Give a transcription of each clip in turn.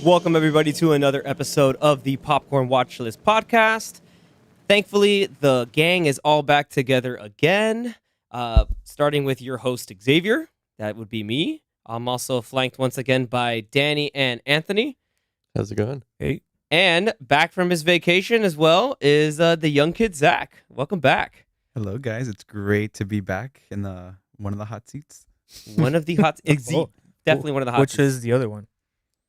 Welcome, everybody, to another episode of the Popcorn Watchlist podcast. Thankfully, the gang is all back together again, starting with your host, Xavier. That would be me. I'm also flanked once again by Danny and Anthony. How's it going? Hey. And back from his vacation as well is the young kid, Zach. Welcome back. Hello, guys. It's great to be back in one of the hot seats. One of the hot definitely one of the hot Which seats. is the other one?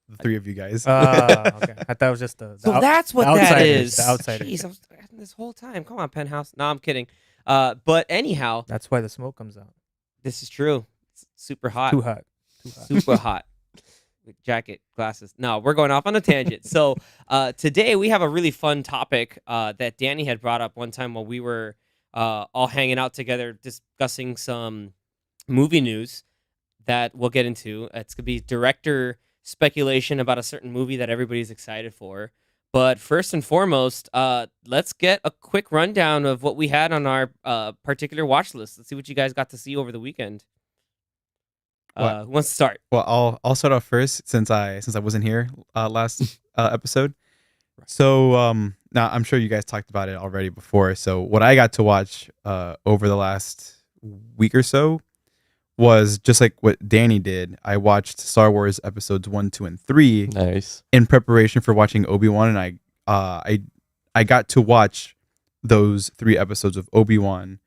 The three of you guys. Okay. I thought it was just the So that's what that outsiders, is. the outsiders. Jeez, I was this whole time. Come on, Penthouse. No, I'm kidding. But anyhow, That's why the smoke comes out. this is true. It's super hot. Too hot. Super hot. With jacket, glasses. No, we're going off on a tangent. So today we have a really fun topic that Danny had brought up one time while we were all hanging out together discussing some movie news that we'll get into. It's going to be director speculation about a certain movie that everybody's excited for. But first and foremost, let's get a quick rundown of what we had on our particular watch list. Let's see what you guys got to see over the weekend. Who wants to start? Well, I'll start off first since I wasn't here last episode. So now I'm sure you guys talked about it already before. So what I got to watch over the last week or so was just like what Danny did. I watched Star Wars episodes 1, 2, and 3 Nice. in preparation for watching Obi-Wan, and I got to watch those 3 episodes of Obi-Wan.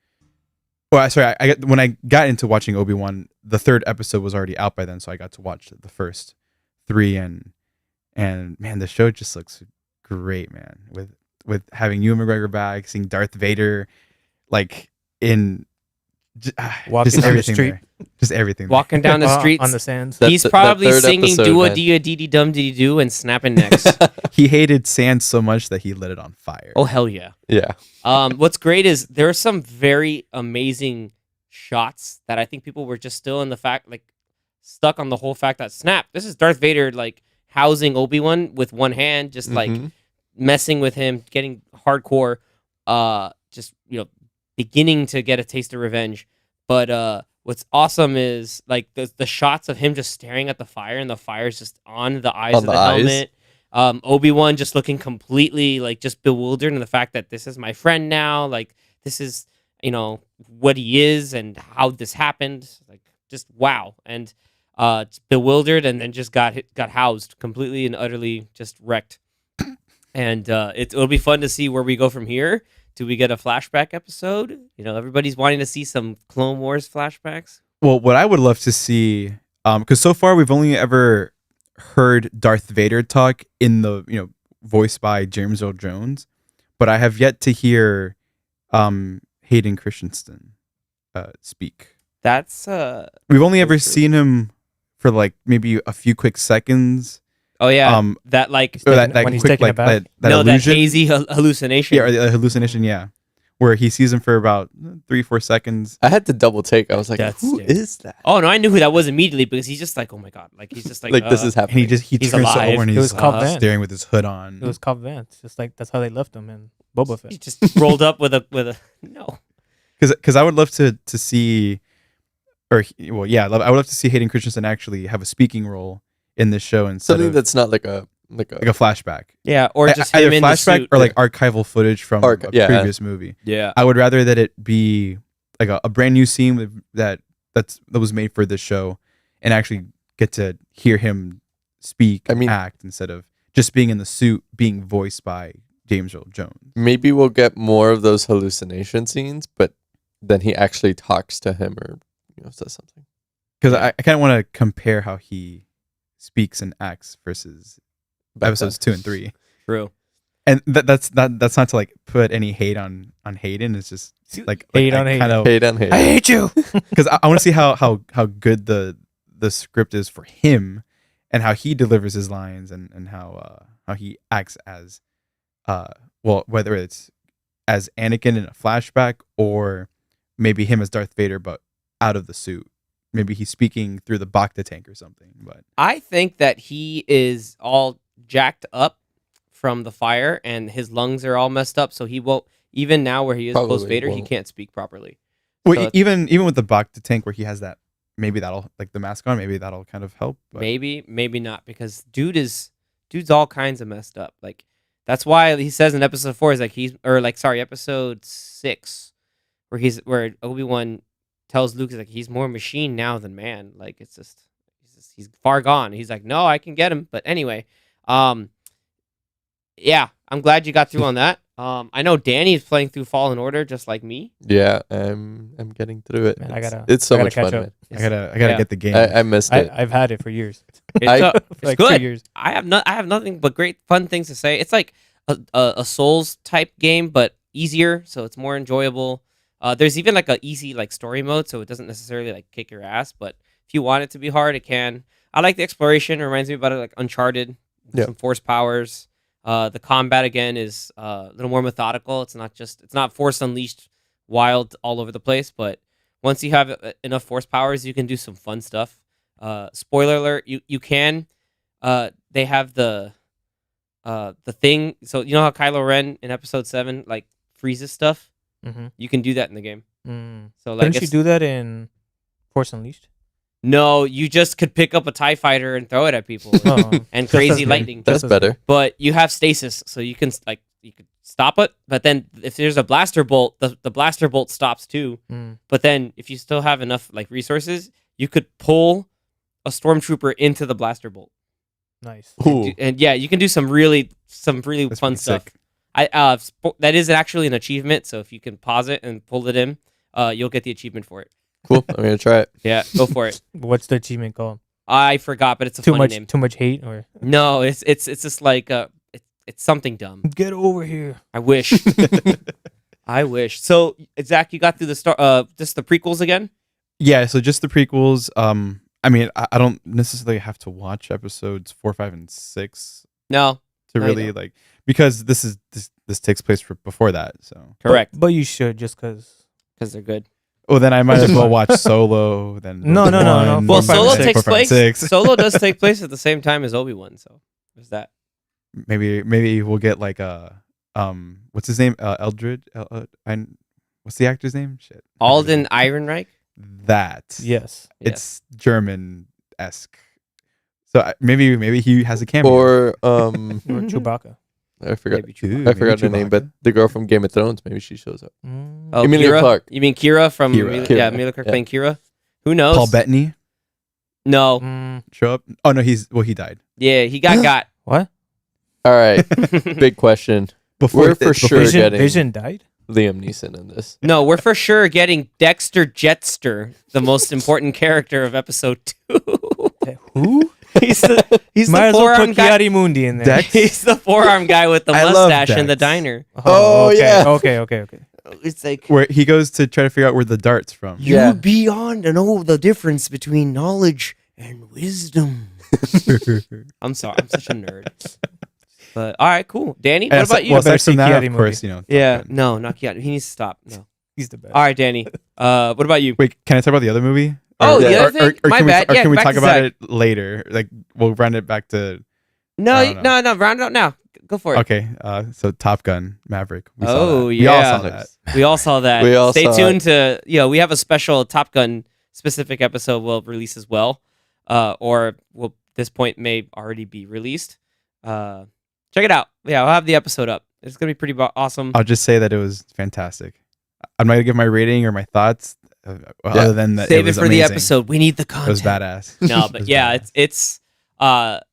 Well, sorry, when I got into watching Obi-Wan, the 3rd episode was already out by then, so I got to watch the first 3, and man, the show just looks great, man. With having Ewan McGregor back, seeing Darth Vader, like in Walking just down the everything street. there. Just everything. Walking down the streets. on the sands. That- He's that probably third singing episode, "Do a man. dee dee dee dum dee do" and snapping necks. He hated sand so much that he lit it on fire. Oh hell yeah! Yeah. What's great is there are some very amazing shots that I think people were just still in the fact, like stuck on the whole fact that snap. This is Darth Vader like housing Obi-Wan with one hand, just like Mhm. messing with him, getting hardcore. Just beginning to get a taste of revenge. But what's awesome is like the shots of him just staring at the fire, and the fire's just on the eyes On of the the eyes. helmet. Obi-Wan just looking completely like just bewildered in the fact that this is my friend now. Like this is what he is and how this happened. Like just wow, and just bewildered, and then just got housed completely and utterly just wrecked. And it'll be fun to see where we go from here. Do we get a flashback episode? Everybody's wanting to see some Clone Wars flashbacks. Well, what I would love to see, because so far we've only ever heard Darth Vader talk in the voiced by James Earl Jones, but I have yet to hear Hayden Christensen speak. That's We've only ever That's true. seen him for like maybe a few quick seconds. oh yeah, Um, that like or that when he's quick taking like it back? that no, that illusion. hazy hallucination. Yeah, or the hallucination. Yeah, where he sees him for about 3-4 seconds. I had to double take. I was like, That's who it. is that? Oh no, I knew who that was immediately because he's just like, oh my god, like he's just like, Like, this is And happening. he He's turns alive. over and It he's was Cobb Vanth. staring with his hood on. It was Cobb Vanth. Just like that's how they left him in Boba he Fett. just rolled up with a no. Because I would love to see, I would love to see Hayden Christensen actually have a speaking role in this show instead Something of that's not like a like a flashback. Yeah, or just Either him in the flashback suit. or like archival footage from a yeah. previous movie. Yeah. I would rather that it be like a brand new scene that was made for this show, and actually get to hear him speak, I mean- act instead of just being in the suit being voiced by James Earl Jones. Maybe we'll get more of those hallucination scenes, but then he actually talks to him or says something. Because I kind of want to compare how he speaks and acts versus episodes 2 and 3. True. And that's not to like put any hate on Hayden. It's just like Hate on I Hayden. kind of Hate on hate. I hate you. because I want to see how good the script is for him and how he delivers his lines and how he acts as whether it's as Anakin in a flashback or maybe him as Darth Vader but out of the suit. Maybe he's speaking through the Bacta tank or something. But I think that he is all jacked up from the fire and his lungs are all messed up, so he won't. Even now, where he is Probably post Vader, he won't. can't speak properly. well, So even with the Bacta tank where he has that, maybe that'll like the mask on. Maybe that'll kind of help. But maybe not, because dude is dude's all kinds of messed up. Like that's why he says in episode 4 is like episode 6 where Obi-Wan tells Luke like he's more machine now than man. Like it's just he's far gone. He's like, no, I can get him. But anyway, yeah, I'm glad you got through on that. I know Danny's playing through Fallen Order just like me. Yeah, I'm getting through it. Man, it's so much catch fun, up. man. I gotta get the game. I missed it. I've had it for years. It's Like good. 2 years. I have nothing but great fun things to say. It's like a Souls type game, but easier, so it's more enjoyable. There's even like a easy like story mode, so it doesn't necessarily like kick your ass. But if you want it to be hard, it can. I like the exploration. It reminds me about it like Uncharted. Some force powers. The combat again is a little more methodical. It's not Force Unleashed wild all over the place, but once you have enough force powers, you can do some fun stuff. Spoiler alert: you can. They have the thing. So you know how Kylo Ren in Episode 7 like freezes stuff. Mm-hmm. You can do that in the game. So like, Couldn't you do that in Force Unleashed? no, you just could pick up a TIE fighter and throw it at people and Just crazy as lightning. That's better. But you have stasis, so you can stop it. But then if there's a blaster bolt, the blaster bolt stops too. But then if you still have enough like resources, you could pull a stormtrooper into the blaster bolt. Nice. Ooh. And yeah, you can do some really That's fun pretty stuff. sick. That is actually an achievement. So if you can pause it and pull it in, you'll get the achievement for it. Cool. I'm gonna try it. Yeah, go for it. What's the achievement called? I forgot, but it's a funny name. Too much hate, or No, it's just like it's something dumb. get over here. I wish. I wish. So Zach, you got through just the prequels again? Yeah, so just the prequels. I mean, I don't necessarily have to watch episodes 4, 5, and 6 No. to No, you really like, because this takes place before that. So Correct. But you should, just because. Because they're good. well, then I might as well watch Solo. Then No. Rogue One, Well, 4, 5, Solo and 6. takes 4, 5, and place. 6. Solo does take place at the same time as Obi-Wan. So there's that. Maybe we'll get like a what's his name? Eldred. What's the actor's name? Shit. Alden Ehrenreich. That. Yes. It's German-esque. So maybe he has a cameo. Or Or Chewbacca. I forgot. Maybe Ooh, I maybe forgot her name, but Chewbacca. the girl from Game of Thrones, maybe she shows up. Oh, Emilia Kira? Clarke. You mean Kira from Kira. Yeah, Kira. Emilia Clarke Yeah. playing Kira? Who knows? Paul Bettany No. show up. Oh no, he died. Yeah, he got. What? All right, big question. We're for sure getting Vision died? Liam Neeson in this. No, we're for sure getting Dexter Jetster, the most important character of episode 2. Who? he's the Might as well forearm put guy. Kiari Mundi in there. Dex? He's the forearm guy with the I love mustache in the Dex. diner. Oh, okay. yeah. Okay. It's like Where he goes to try to figure out where the dart's from. you Yeah. beyond to know the difference between knowledge and wisdom. I'm sorry, I'm such a nerd. But all right, cool. Danny, what about you? Well, better aside from see that, Kiari of course, Mundi. Yeah, no, not Keanu. He needs to stop. No. He's the best. All right, Danny. What about you? Wait, can I talk about the other movie? Oh, the other thing? My can bad. We, or Yeah, can we back talk to about Zach. it later? Like we'll round it back to. No, I don't know. no, round it out now. Go for it. Okay, so Top Gun Maverick. We saw Oh, that. We all yeah. saw that. We all saw that. We all Stay saw tuned to, we have a special Top Gun specific episode we'll release as well. Or will this point may already be released. Check it out. Yeah, I'll have the episode up. It's going to be pretty awesome. I'll just say that it was fantastic. I'm not gonna give my rating or my thoughts, other than that. Save it was for the amazing. episode. We need the It content. was badass. No, It but was yeah, badass. it's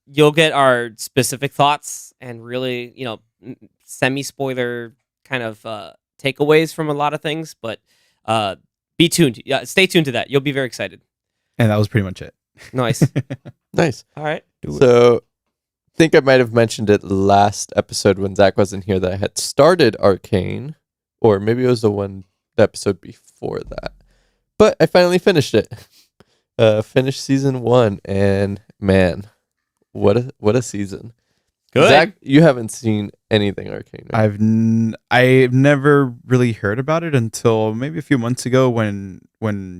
you'll get our specific thoughts and really, semi-spoiler kind of takeaways from a lot of things, but be tuned. Yeah, stay tuned to that. You'll be very excited. And that was pretty much it. Nice. Nice. All right. So, I think I might have mentioned it last episode when Zach wasn't here that I had started Arcane, or maybe it was the episode before that. But I finally finished it. Finished season 1, and man, what a season! Good. Zach, you haven't seen anything Arcane, right? I've never really heard about it until maybe a few months ago when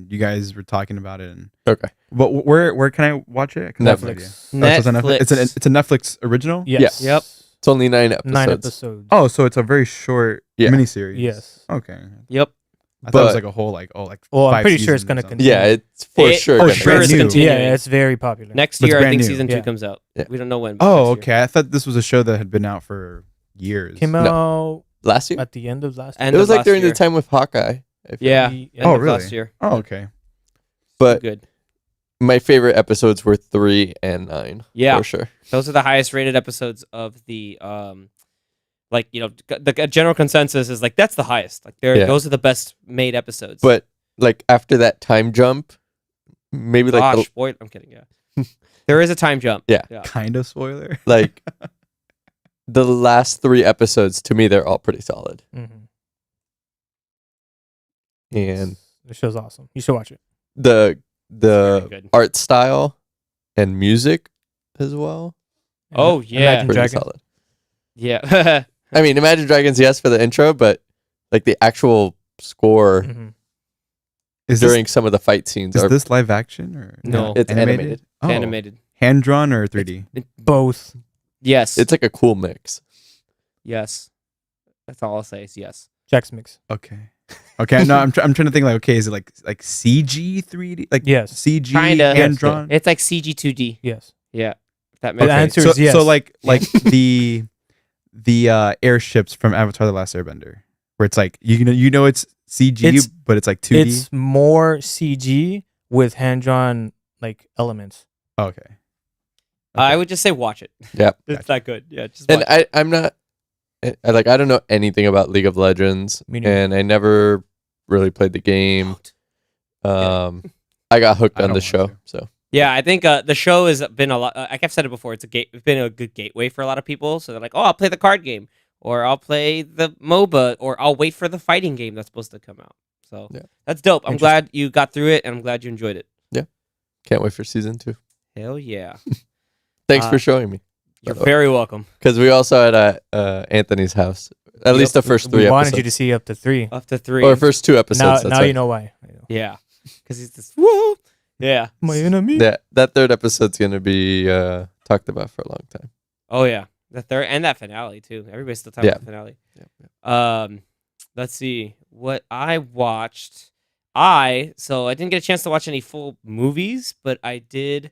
you guys were talking about it. And Okay. but where can I watch it? 'Cause I have no idea. Netflix. Oh, it's on Netflix. It's a Netflix original. Yes. Yep. It's only 9 episodes. 9 episodes. Oh, so it's a very short Yeah. miniseries. Yes. Okay. Yep. I thought it was But- like a whole like Well, I'm 5 pretty sure it's seasons or gonna something. continue. Yeah, it's for It- sure. for gonna sure brand it's new. continuing. Yeah, it's very popular. Next But it's year, I brand think new. season 2 Yeah. comes out. Yeah. We don't know when. but Oh, next year. okay. I thought this was a show that had been out for years. Came out Last year. at the end of last And It was like last during year. the time with Hawkeye. I feel. Yeah. year. End Oh, of really? Last year. Oh, okay. But Good. my favorite episodes were 3 and 9. Yeah. for sure. Those are the highest rated episodes of the like, you know, the general consensus is like that's the highest. Like Yeah. those are the best made episodes. But like after that time jump, maybe like gosh, boy, I'm kidding. Yeah. There is a time jump. Yeah. Kind of spoiler. like the last 3 episodes to me they're all pretty solid. Mhm. And The show's awesome. You should watch it. the very good. art style and music as well, Oh, yeah. Imagine pretty Dragons. solid. Yeah. I mean, Imagine Dragons, yes, for the intro, but like the actual score Mhm. Is during some of the fight scenes are this live action or No. it's animated. Oh. Animated. Hand drawn or 3D? Both. Yes. It's like a cool mix. yes. That's all I'll say is yes. Jack's Mix. Okay. Okay. No, I'm trying to think like, okay, is it like CG 3D? Like Yes. CG Kinda. hand Yes, drawn? It's like CG 2D. Yes. Yeah. If that But makes the sense. answer So, is yes. so like the airships from Avatar: The Last Airbender, where it's like you know it's CG, It's- but it's like 2D. It's more CG with hand drawn like elements. Oh, okay. I would just say watch it. Yeah. It's Gotcha. that good. Yeah. Just And watch I'm not I don't know anything about League of Legends, Me neither. and I never really played the game. Don't. I got hooked I on don't the want show, to. so Yeah, I think the show has been a lot. Like I've said it before, it's been a good gateway for a lot of people. So they're like, oh, I'll play the card game, or I'll play the MOBA, or I'll wait for the fighting game that's supposed to come out. So Yeah. that's dope. I'm Interesting. glad you got through it, and I'm glad you enjoyed it. can't wait for season 2. Hell yeah! Thanks Uh, for showing me. You're the way. very welcome. Because we all saw it at Anthony's house. At Yep. least the first 3 We episodes. wanted you to see up to 3. Up to 3. Or first 2 episodes. Now, that's now right. you know why. Yeah, because he's just woo. Yeah. My enemy. That 3rd episode's gonna be talked about for a long time. Oh yeah, the third and that finale too. Everybody's still talking Yeah. about the finale. Yeah. Let's see what I watched. So I didn't get a chance to watch any full movies, but I did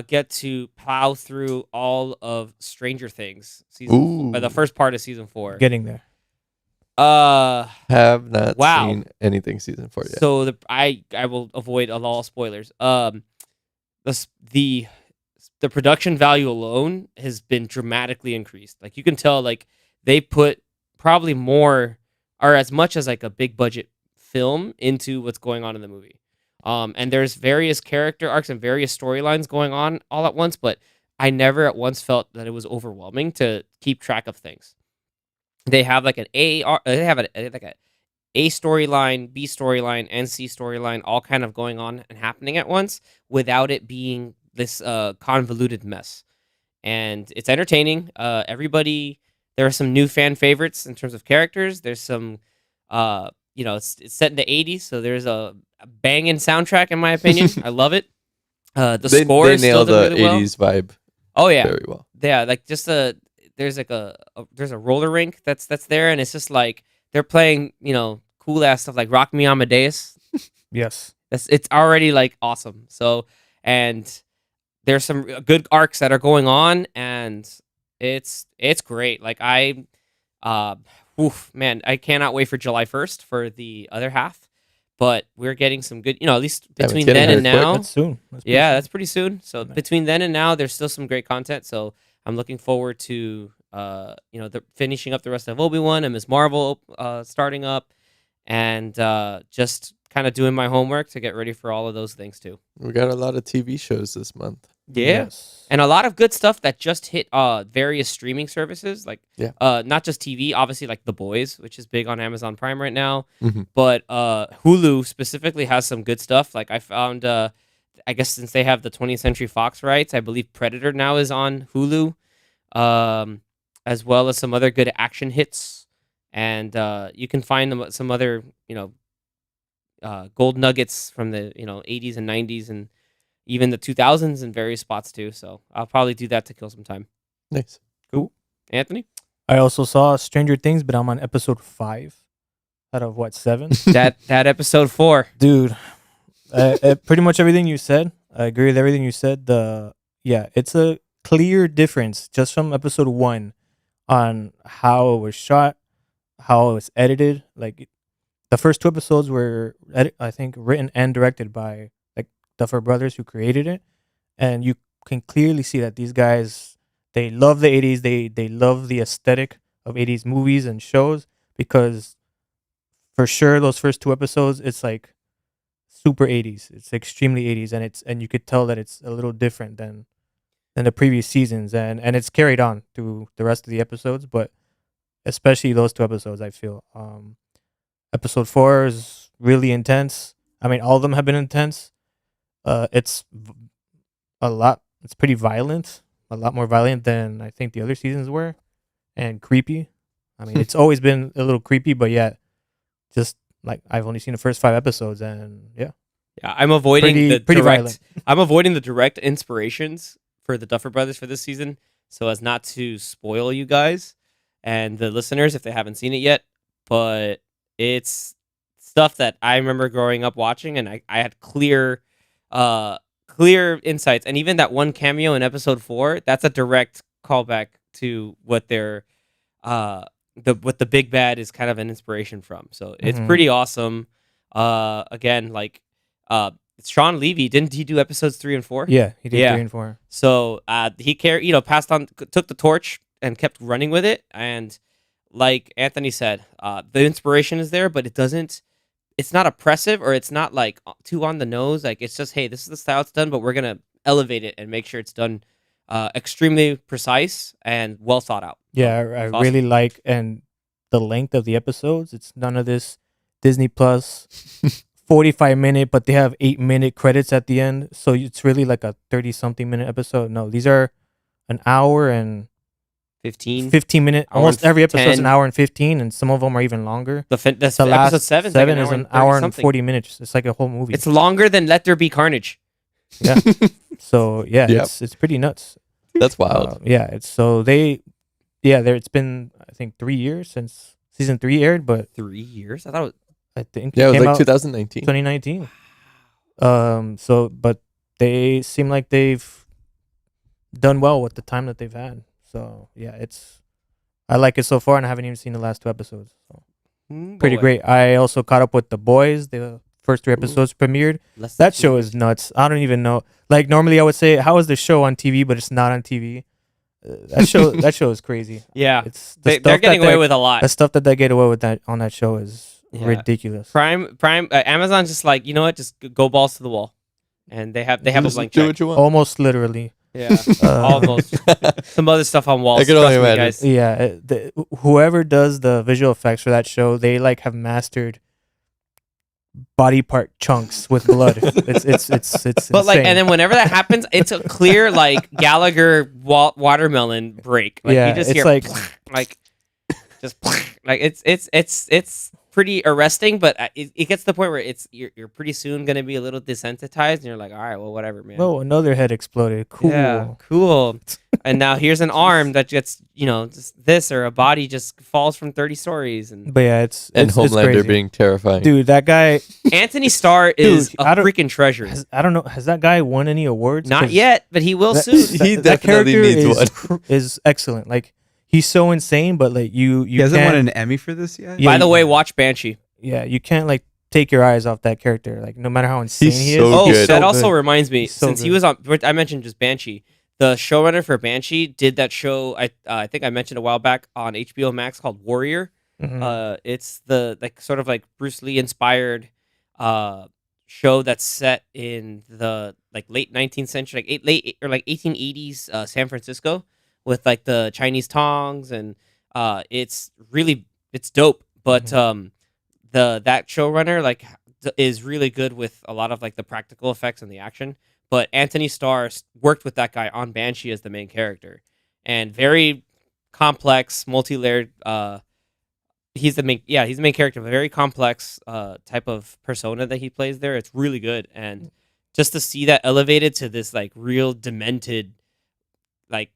get to plow through all of Stranger Things season the Ooh. first part of season 4. Getting there. Have not Wow. seen anything season 4 yet. So I will avoid all spoilers. The production value alone has been dramatically increased. Like you can tell, like they put probably more or as much as like a big budget film into what's going on in the movie. And there's various character arcs and various storylines going on all at once, but I never at once felt that it was overwhelming to keep track of things. They have like they have like a A storyline, B storyline, and C storyline all kind of going on and happening at once without it being this convoluted mess. And it's entertaining. There are some new fan favorites in terms of characters. There's some, it's set in the 80s, so there's a banging soundtrack in my opinion. I love it. The score they is still nail the doing really well. 80s vibe Oh yeah, very well. yeah, like just there's like there's a roller rink that's there, and it's just like they're playing cool ass stuff like Rock Me Amadeus. Yes. It's already like awesome. So and there's some good arcs that are going on, and it's great. Like man, I cannot wait for July 1st for the other half. But we're getting some good, at least Damn, it's between getting then and here quick. now. That's soon. That's pretty Yeah, soon. that's pretty soon. So Nice. between then and now, there's still some great content. So I'm looking forward to finishing up the rest of Obi-Wan and Ms. Marvel starting up, and just kind of doing my homework to get ready for all of those things too. We got a lot of TV shows this month. Yeah, Yes. and a lot of good stuff that just hit various streaming services, like not just TV, obviously like The Boys, which is big on Amazon Prime right now, Mhm. but Hulu specifically has some good stuff. Like I found, I guess since they have the 20th Century Fox rights, I believe Predator now is on Hulu, as well as some other good action hits, and you can find some other gold nuggets from the 80s and 90s and even the 2000s in various spots too. So I'll probably do that to kill some time. Nice. Anthony? I also saw Stranger Things, but I'm on episode 5. out of what, 7? that episode 4. Dude, pretty much everything you said. I agree with everything you said. It's a clear difference just from episode 1 on how it was shot, how it was edited. Like the first 2 episodes were, I think, written and directed by like Duffer Brothers, who created it, and you can clearly see that these guys, they love the 80s. They love the aesthetic of 80s movies and shows, because for sure those first 2 episodes, it's like super 80s. It's extremely 80s, and you could tell that it's a little different than the previous seasons, and it's carried on through the rest of the episodes, but especially those 2 episodes, I feel. Episode 4 is really intense. I mean, all of them have been intense. It's it's pretty violent, a lot more violent than I think the other seasons were, and creepy. I mean, it's always been a little creepy, but yet just like I've only seen the first 5 episodes, and yeah, I'm avoiding pretty violent. I'm avoiding the direct inspirations for the Duffer Brothers for this season, so as not to spoil you guys and the listeners if they haven't seen it yet. But it's stuff that I remember growing up watching, and I had clear insights. And even that one cameo in episode 4, that's a direct callback to what they're what the big bad is kind of an inspiration from. So it's pretty awesome. Again, like Sean Levy, didn't he do episodes 3 and 4? Yeah, he did 3 and 4. So he passed on, took the torch and kept running with it. And like Anthony said, the inspiration is there, but it's not oppressive, or it's not like too on the nose. Like it's just, hey, this is the style it's done, but we're gonna elevate it and make sure it's done extremely precise and well thought out. Yeah, I really like, and the length of the episodes. It's none of this Disney Plus 45-minute, but they have 8-minute credits at the end, so it's really like a 30-something minute episode. No, these are an hour and 15 minute. Almost every episode is an hour and 15, and some of them are even longer. The last episode 7 is an hour and 40 minutes. It's like a whole movie. It's longer than Let There Be Carnage. Yeah. So yeah, it's pretty nuts. That's wild. It's been, I think, 3 years since season 3 aired, but 3 years? I think it was came like out 2019. 2019. But they seem like they've done well with the time that they've had. So yeah, I like it so far, and I haven't even seen the last 2 episodes. So pretty great. I also caught up with The Boys. The first 3 episodes premiered. That show is nuts. I don't even know. Like normally I would say, how is the show on TV, but it's not on TV. That show is crazy. Yeah, it's they're getting away with a lot. The stuff that they get away with that on that show is ridiculous. Prime, Amazon's just like, you know what? Just go balls to the wall, and they have a blank check. What you want. Almost literally. Yeah, almost. Some other stuff on walls. I can only imagine. Guys. Yeah, whoever does the visual effects for that show, they like have mastered body part chunks with blood. It's but like, insane. and then whenever that happens, it's a clear like Gallagher watermelon break. Like, yeah, you just it's hear like just like it's pretty arresting, but it gets to the point where you're pretty soon gonna be a little desensitized, and you're like, all right, well, whatever, man. Oh, another head exploded. Cool. Yeah, cool. And now here's an arm that gets, just this, or a body just falls from 30 stories. But yeah, it's Homelander crazy. being terrifying. Dude, that guy Anthony Starr is a freaking treasure. I don't know. Has that guy won any awards? Not yet, but he will soon. He that definitely character needs one. is excellent. Like, he's so insane, but like you He hasn't can't- won an Emmy for this yet? Yeah, By the way, watch Banshee. Yeah, you can't like take your eyes off that character. Like, no matter how insane He's he so is. Oh, good. that also reminds me, He's so since he good. was on, I mentioned just Banshee. The showrunner for Banshee did that show. I think I mentioned a while back on HBO Max called Warrior. Mhm. It's the sort of like Bruce Lee inspired show that's set in the like late 19th century, like late or like 1880s San Francisco, with like the Chinese tongs, and it's dope. But that showrunner like is really good with a lot of like the practical effects and the action. But Anthony Starr worked with that guy on Banshee as the main character, and very complex, multi-layered. He's the main character. A very complex type of persona that he plays there. It's really good, and just to see that elevated to this like real demented, like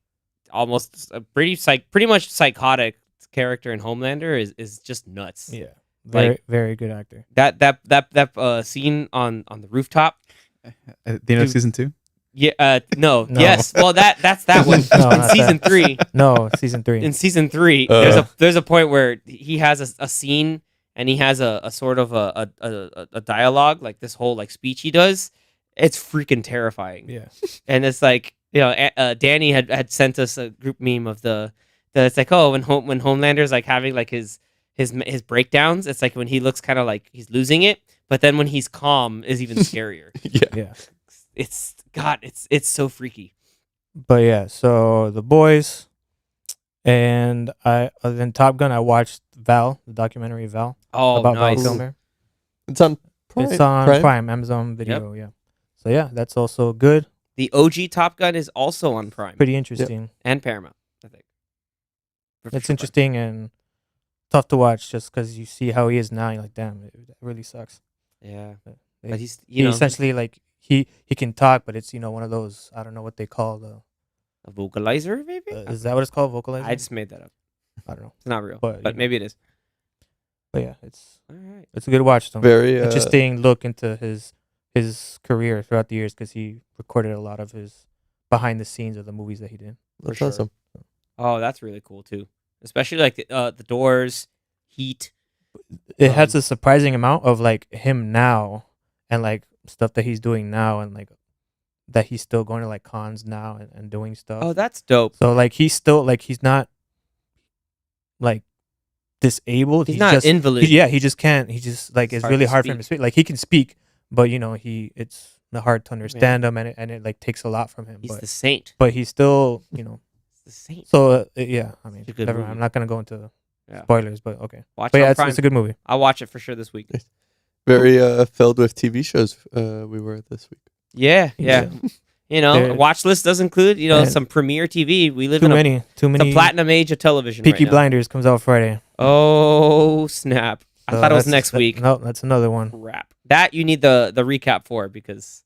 almost a pretty much psychotic character in Homelander is just nuts. Yeah. Very very good actor. That scene on the rooftop. At the end of Dude. season 2. Yeah, no, No. yes. Well, that's that one. No, in not season that. 3. No, season 3. In season 3, there's a point where he has a scene and he has a sort of a dialogue, like this whole like speech he does. It's freaking terrifying. Yeah. And it's like, Danny had sent us a group meme of the it's like, oh, when Homelander's like having like his breakdowns, it's like when he looks kind of like he's losing it, but then when he's calm is even scarier. Yeah. It's so freaky. But yeah, so The Boys, and other than Top Gun, I watched Val, the documentary Val Oh, about Val nice. Kilmer. It's on Prime. It's on Prime, Amazon Video. Yeah. So yeah, that's also good. The OG Top Gun is also on Prime Pretty interesting. and Paramount, I think. It's interesting and tough to watch just because you see how he is now. You're like, damn, it really sucks. Yeah, They- but he's He essentially like he can talk, but it's one of those, I don't know what they call the a vocalizer, maybe. is that what it's called, vocalizer? I just made that up. I don't know, It's not real, But, but maybe it is. but yeah, it's All right. a good watch though. Very Interesting look into his career throughout the years because he recorded a lot of his behind the scenes of the movies that he did. That's sure. awesome. Oh, that's really cool too. Especially like the Doors, Heat. It has a surprising amount of like him now and like stuff that he's doing now and like that he's still going to like cons now and doing stuff. Oh, that's dope. So like he's still like he's not like disabled. He's not just, invalid. he just can't. He just like it's hard really to hard for him to speak. Like he can speak, but it's hard to understand him and it like takes a lot from him. He's the saint. But he's still The saint. So yeah, I mean, It's a good never mind. movie. I'm not gonna go into Yeah. spoilers, but okay. Watch But it yeah, on it's, Prime. it's a good movie. I'll watch it for sure this week. Very filled with TV shows. We were this week. Yeah. Yeah. There- Watchlist does include And- some premiere TV. We live Too in many, the platinum age of television. Peaky right now. Blinders comes out Friday. Oh snap! I So thought it was that's- next week. No, that's another one. Crap. That you need the recap for because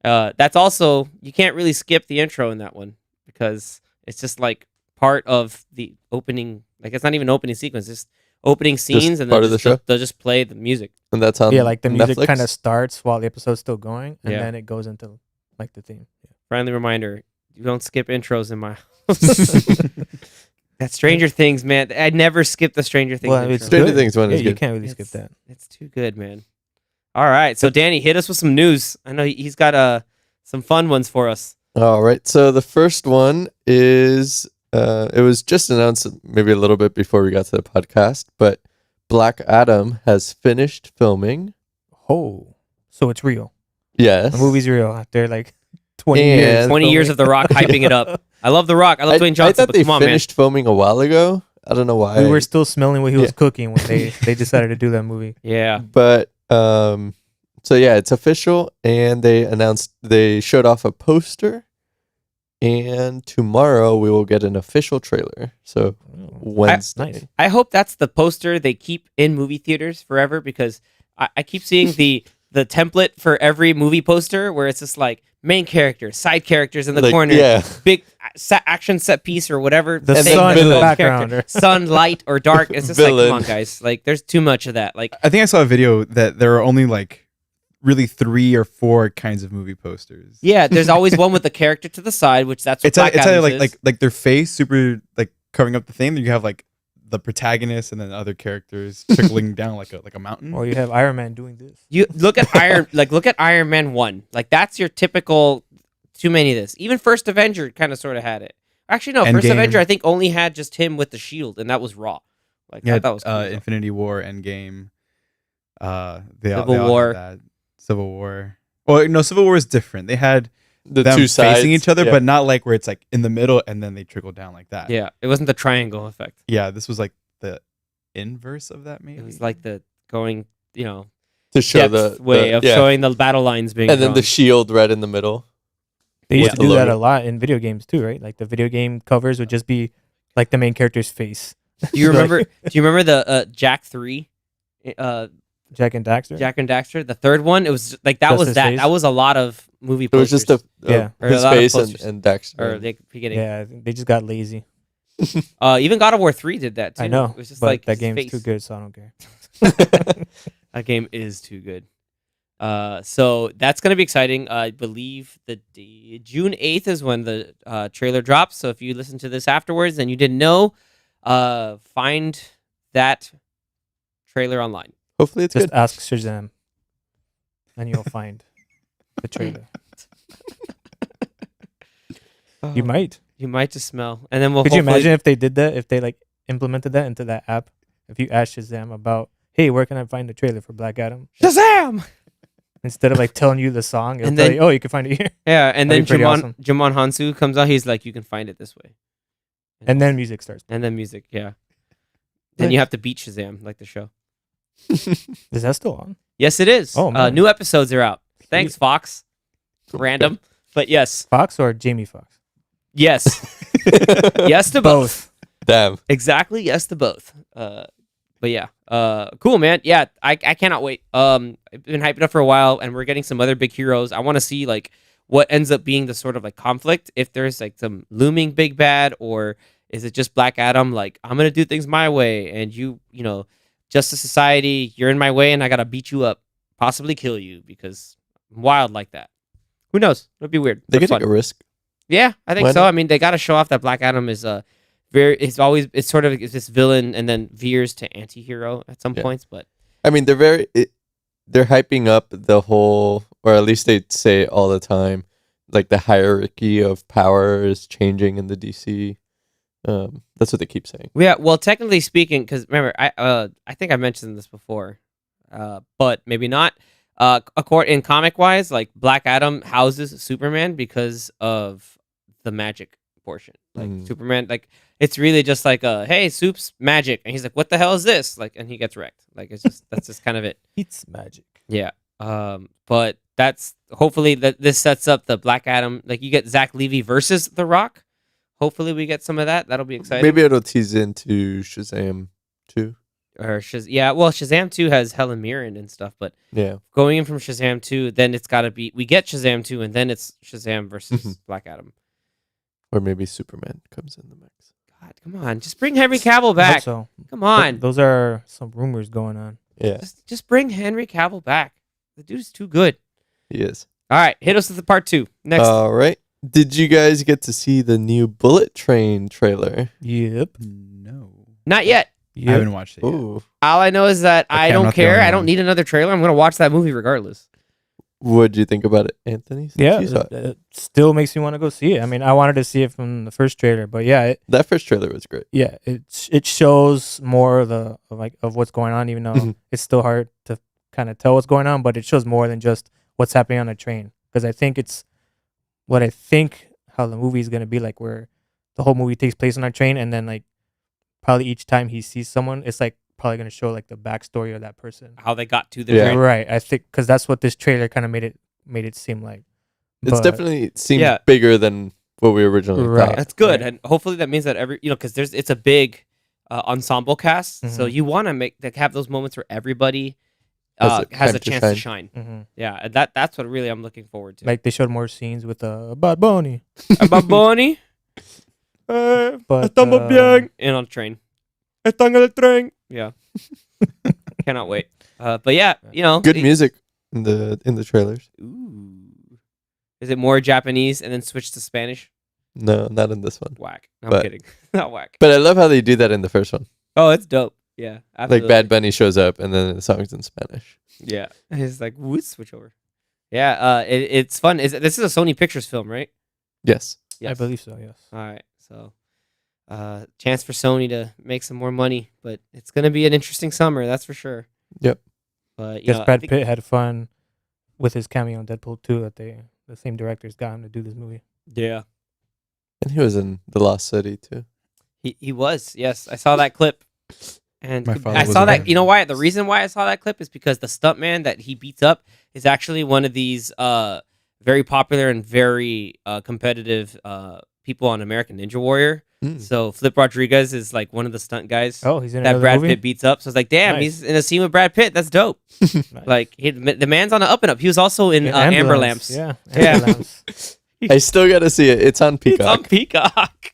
that's also you can't really skip the intro in that one because it's just like part of the opening. Like it's not even opening sequence. It's opening scenes and part then of the show? they'll just play the music. And that's on Yeah, like the music Netflix? kind of starts while the episode's still going, and Yeah. then it goes into like the theme. Friendly reminder: you don't skip intros in my house. That Stranger Things, man. I never skip the Stranger Things. Well, intro. it's Stranger good. Things one Yeah, is you good. can't really skip that. It's too good, man. All right, so Danny, hit us with some news. I know he's got some fun ones for us. All right. So the first one is it was just announced maybe a little bit before we got to the podcast, but Black Adam has finished filming. Oh, so it's real. Yes. The movie's real after like 20 And- years. 20 years of The Rock hyping it up. I love The Rock. I love Dwayne I Johnson, thought but they come on, man. finished filming a while ago. I don't know why. We were still smelling what he was Yeah. cooking when they decided to do that movie. Yeah. But so yeah, it's official, and they showed off a poster, and tomorrow we will get an official trailer. So Wednesday. Nice. I hope that's the poster they keep in movie theaters forever because I keep seeing the template for every movie poster where it's just like main characters, side characters in the Like, corner, yeah. big action set piece or whatever. The And thing sun that's in the character. background. Sun, light, or dark. It's just like, Villain. come on, guys. Like, there's too much of that. Like, I think I saw a video that there are only like really 3 or 4 kinds of movie posters. yeah, there's always one with the character to the side, which that's what It's either, Black Adam's like is. like their face super like covering up the thing. Then you have like the protagonist and then other characters trickling down like a mountain. Or you have Iron Man doing this. You look at Iron Man 1. Like that's your typical too many of this. Even First Avenger kind of sort of had it. Actually no, First Endgame. Avenger I think only had just him with the shield and that was Raw. Like I Yeah, thought it was cool. Infinity War, Endgame, Civil War. had that. Civil War. Well, no, Civil War is different. They had The them two sides facing each other, yeah. but not like where it's like in the middle and then they trickle down like that. Yeah, it wasn't the triangle effect. Yeah, this was like the inverse of that. Maybe It was like the going, to show depth the way of yeah. showing the battle lines being and then the drawn. shield right in the middle. They used With to the do that logo. a lot in video games too, right? Like the video game covers would just be like the main character's face. Do you remember the Jack 3? Jack and Daxter? Jack and Daxter, the third one, it was like that Just was his that. face? That was a lot of movie It was posters. just Yeah. Or a his lot of face posters. and Dexter. or the beginning. Yeah, I think they just got lazy. Even God of War 3 did that too. I know. It was just but like that his game's face. too good, so I don't care. That game is too good. So that's gonna be exciting. I believe June 8th is when the trailer drops. So if you listen to this afterwards and you didn't know, find that trailer online. Hopefully it's Just good. ask Shazam, and you'll find the trailer. You might. You might just smell, and then we'll. Could you hopefully- imagine if they did that? If they like implemented that into that app? If you ask Shazam about, hey, where can I find the trailer for Black Adam? Shazam? Instead of like telling you the song, it'll And tell then- you, oh, you can find it here. Yeah, and then That'd be pretty Jimon awesome. Hansu comes out. He's like, you can find it this way. And then music starts. And then music, yeah. Then you have to beat Shazam, like the show. Is that still on? Yes, it is. Oh, man. New episodes are out. Thanks, Fox. Random, but yes, Fox or Jamie Fox? yes, yes to both. Damn. Exactly, yes to both. But yeah, cool, man. Yeah, I cannot wait. I've been hyping up for a while, and we're getting some other big heroes. I want to see like what ends up being the sort of like conflict. If there's like some looming big bad, or is it just Black Adam? Like, I'm gonna do things my way, and you know, Justice Society, you're in my way, and I gotta beat you up, possibly kill you because I'm wild like that. Who knows? It'll be weird. They but could take fun. a risk. Yeah, I think Why so. not? I mean, they got to show off that Black Adam is it's sort of this villain and then veers to anti-hero at some Yeah. points, but I mean, they're hyping up the whole, or at least they say it all the time, like the hierarchy of power is changing in the DC. That's what they keep saying. yeah. Well, technically speaking, because remember, I think I mentioned this before, but maybe not. In comic wise, like Black Adam houses Superman because of the magic portion. Like Superman, like it's really just like hey, Soup's magic, and he's like, what the hell is this? Like, and he gets wrecked. Like it's just that's just kind of it. It's magic. Yeah. But that's hopefully that this sets up the Black Adam. Like you get Zach Levy versus The Rock. Hopefully we get some of that. That'll be exciting. Maybe it'll tease into Shazam too. Or yeah. Well, Shazam 2 has Helen Mirren and stuff, but Yeah. going in from Shazam 2, then it's got to be we get Shazam 2, and then it's Shazam versus Black Adam. Or maybe Superman comes in the mix. God, come on, just bring Henry Cavill I hope back. so. Come on, Those are some rumors going on. Yeah, just bring Henry Cavill back. The dude's too good. he is. All right, hit us with the part 2 next. All right. Did you guys get to see the new Bullet Train trailer? Yep. No. Not yet. I Yep. haven't watched it yet. Ooh. All I know is that Okay, I I'm don't not the care. only I don't one. need another trailer. I'm gonna watch that movie regardless. What'd you think about it, Anthony? Since Yeah, you saw it? it still makes me want to go see it. I mean, I wanted to see it from the first trailer, but yeah, That first trailer was great. it shows more of what's going on, even though Mhm. it's still hard to kind of tell what's going on. But it shows more than just what's happening on a train, because I think it's what I think how the movie is gonna be like, where the whole movie takes place on a train, and then like probably each time he sees someone, it's like probably gonna show like the backstory of that person. How they got to the Yeah. train. Right. I think because that's what this trailer kind of made it seem like. It's But- definitely seems Yeah. bigger than what we originally Right. thought. That's good, Right. and hopefully that means that because it's a big ensemble cast, so Mhm. you want to have those moments where everybody Has a has a time to chance to shine. shine. Mhm. Yeah, and that's what really I'm looking forward to. Like they showed more scenes with Bad Bunny. About Bonnie, But in on the train. Yeah, cannot wait. But yeah, Good music in the trailers. Ooh. Is it more Japanese and then switch to Spanish? No, not in this one. Whack. I'm But- kidding. Not whack. But I love how they do that in the first one. Oh, it's dope. Yeah. Absolutely. Like Bad Bunny shows up and then the song's in Spanish. Yeah. It's like, whoop, switch over. Yeah. It's fun. This is a Sony Pictures film, right? Yes. I believe so. Yes. All right. So, chance for Sony to make some more money, but it's going to be an interesting summer. That's for sure. Yep. But, Guess I Brad think- Pitt had fun with his cameo in Deadpool 2 that the same directors got him to do this movie. Yeah. And he was in The Lost City too. He was. Yes. I saw that clip. And My father I was saw aware. that. You know why? The reason why I saw that clip is because the stuntman that he beats up is actually one of these very popular and very competitive people on American Ninja Warrior. Mm. So Flip Rodriguez is like one of the stunt guys Oh, he's in that another Brad movie. Pitt beats up. So it's like, damn, Nice. he's in a scene with Brad Pitt. That's dope. Nice. Like the man's on the up and up. He was also in Amber Lamps. Yeah. Yeah. Amber Lamps. I still gotta see it. It's on It's Peacock. on Peacock.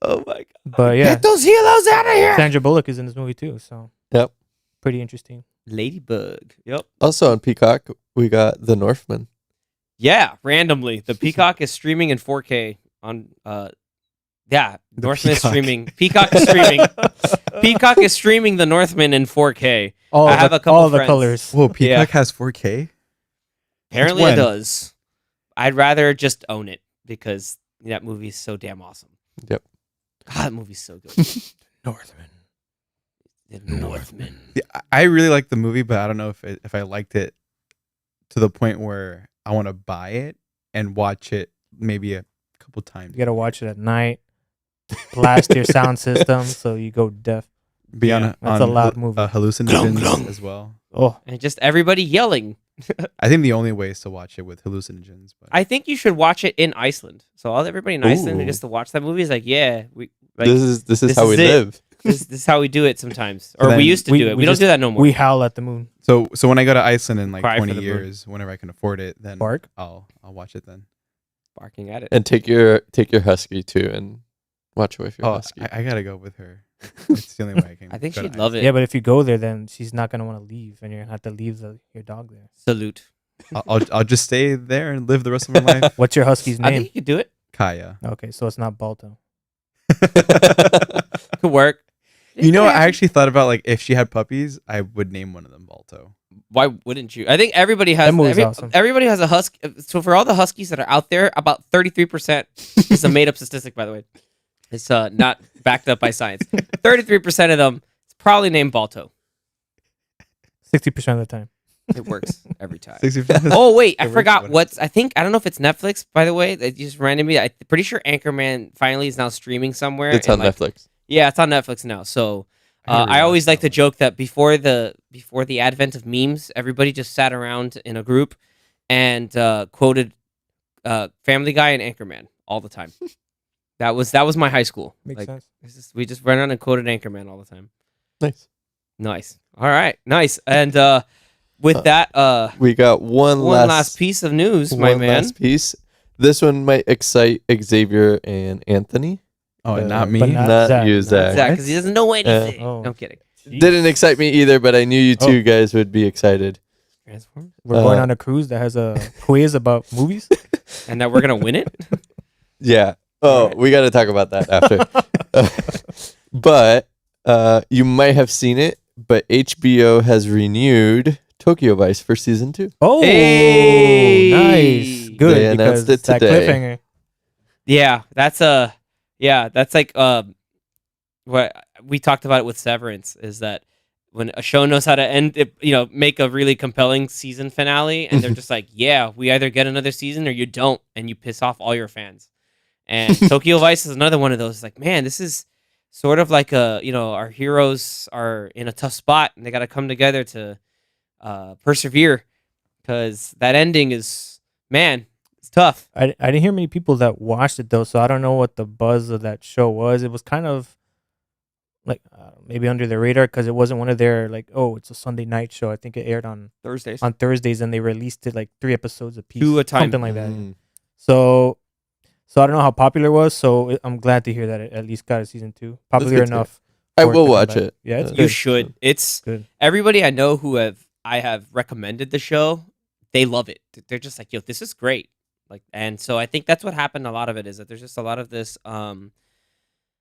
Oh my But yeah, Get those helos out of here. Sandra Bullock is in this movie too, so Yep. pretty interesting. Ladybug. Yep. Also on Peacock, we got The Northman. Yeah, randomly. The Peacock is streaming in 4K on yeah, The Northman is Peacock. streaming. Peacock is streaming. Peacock is streaming The Northman in 4K. All I have a couple all the friends. colors. Whoa, Peacock has 4K. Apparently when? it does. I'd rather just own it because that movie is so damn awesome. Yep. God, that movie's so good. Northman. The Northman. Yeah, I really like the movie, but I don't know if I liked it to the point where I want to buy it and watch it maybe a couple times. You gotta watch it at night. Blast your sound system so you go deaf. Be Yeah, on that's a loud movie. hallucinogens as well. Oh, And just everybody yelling. I think the only way is to watch it with hallucinogens. But I think you should watch it in Iceland. So all everybody in Iceland who Ooh. gets to watch that movie is like, yeah, we like This is this how we is it. live. this is how we do it sometimes. So Or we then used to we- do it. we We don't just- do that no more. we howl at the moon. so when I go to Iceland in like Cry for 20 the moon. years, whenever I can afford it, then Bark. I'll watch it then. Barking at it. And take your husky too and watch with your Oh, husky. I gotta go with her. It's the only way I can. I think go to she'd love it. Yeah, but if you go there, then she's not gonna want to leave, and you're gonna have to leave your dog there. Salute. I'll just stay there and live the rest of my life. What's your husky's I name? think you could do it. Kaya. Okay, so it's not Balto. Could work. You know, I actually thought about like if she had puppies, I would name one of them Balto. Why wouldn't you? I think everybody has. That movie's awesome. Everybody has a husky. So for all the huskies that are out there, about 33%. It's a made-up statistic, by the way. It's not backed up by science. 33% of them is probably named Balto. 60% of the time. It works every time. 60%. Oh wait, I It works, forgot whatever. what's. I don't know if it's Netflix. By the way, they just randomly. I'm pretty sure Anchorman finally is now streaming somewhere. It's and, on Netflix. Yeah, it's on Netflix now. So gotta I rewatch always like that to joke that before the advent of memes, everybody just sat around in a group and quoted Family Guy and Anchorman all the time. That was my high school. Makes sense. We just ran around and quoted Anchorman all the time. Nice. Nice. All right. Nice. And with that, We got one last piece of news, my one man. last piece. This one might excite Xavier and Anthony. Oh, and not me. but Not Zach. you, Zach. Zach, because he doesn't know anything. Oh. No, I'm kidding. Didn't excite me either, but I knew you two Oh. guys would be excited. Transform. We're going Uh, on a cruise that has a quiz about movies. And that we're gonna win it. Yeah. Oh, Alright. we got to talk about that after. But you might have seen it, but HBO has renewed Tokyo Vice for season 2. Oh, Hey! nice, good. They announced because it that today. cliffhanger. That's like what we talked about it with Severance is that when a show knows how to end it, make a really compelling season finale, and they're just like, yeah, we either get another season or you don't, and you piss off all your fans. And Tokyo Vice is another one of those. Like, man, this is sort of like our heroes are in a tough spot, and they got to come together to persevere, because that ending is, man, it's tough. I didn't hear many people that watched it though, so I don't know what the buzz of that show was. It was kind of like maybe under the radar because it wasn't one of their like, oh, it's a Sunday night show. I think it aired on Thursdays. Thursdays, and they released it like 3 episodes a piece, 2 a time. something like that. Mm. So I don't know how popular it was. So I'm glad to hear that it at least got a season 2. Popular good to enough. I for it will to come watch back. it. Yeah, it's You You good. should. It's Good. everybody I know who I have recommended the show. They love it. They're just like, yo, this is great. Like, and so I think that's what happened. A lot of it is that there's just a lot of this.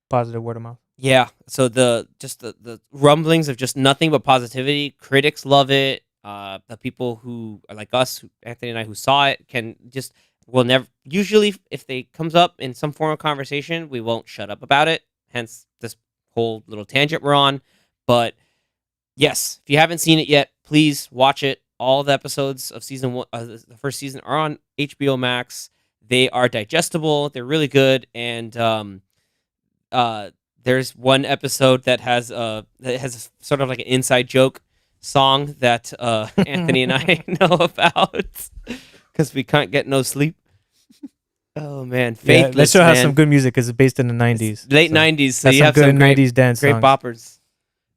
Positive word of mouth. Yeah. So the rumblings of just nothing but positivity. Critics love it. The people who are like us, Anthony and I, who saw it, will never. Usually, if they comes up in some form of conversation, we won't shut up about it. Hence this whole little tangent we're on. But yes, if you haven't seen it yet, please watch it. All the episodes of season 1, the first season, are on HBO Max. They are digestible. They're really good, and there's one episode that has sort of like an inside joke song that Anthony and I know about because we can't get no sleep. Oh man, Yeah, Faithless. that show has man. some good music because it's based in the 90s. Late so 90s, so has you some have good some great 90s dance great songs.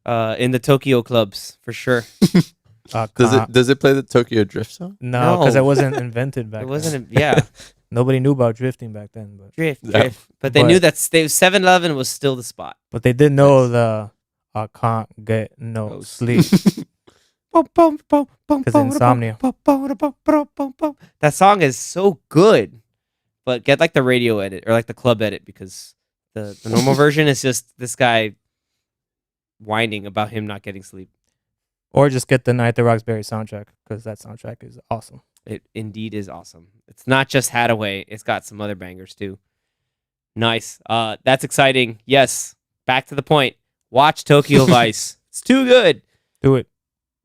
boppers in the Tokyo clubs for sure. Does it play the Tokyo Drift song? No, because No. it wasn't invented back It then. wasn't. Yeah, Nobody knew about drifting back then, but Yeah. But they knew that 7-Eleven was still the spot. they did know Nice. the I can't get no No sleep. Because insomnia. That song is so good, but get like the radio edit or like the club edit because the normal version is just this guy whining about him not getting sleep. Or just get the Night at the Roxbury soundtrack because that soundtrack is awesome. It indeed is awesome. It's not just Hadaway; it's got some other bangers too. Nice. That's exciting. Yes. Back to the point. Watch Tokyo Vice. It's too good. Do it.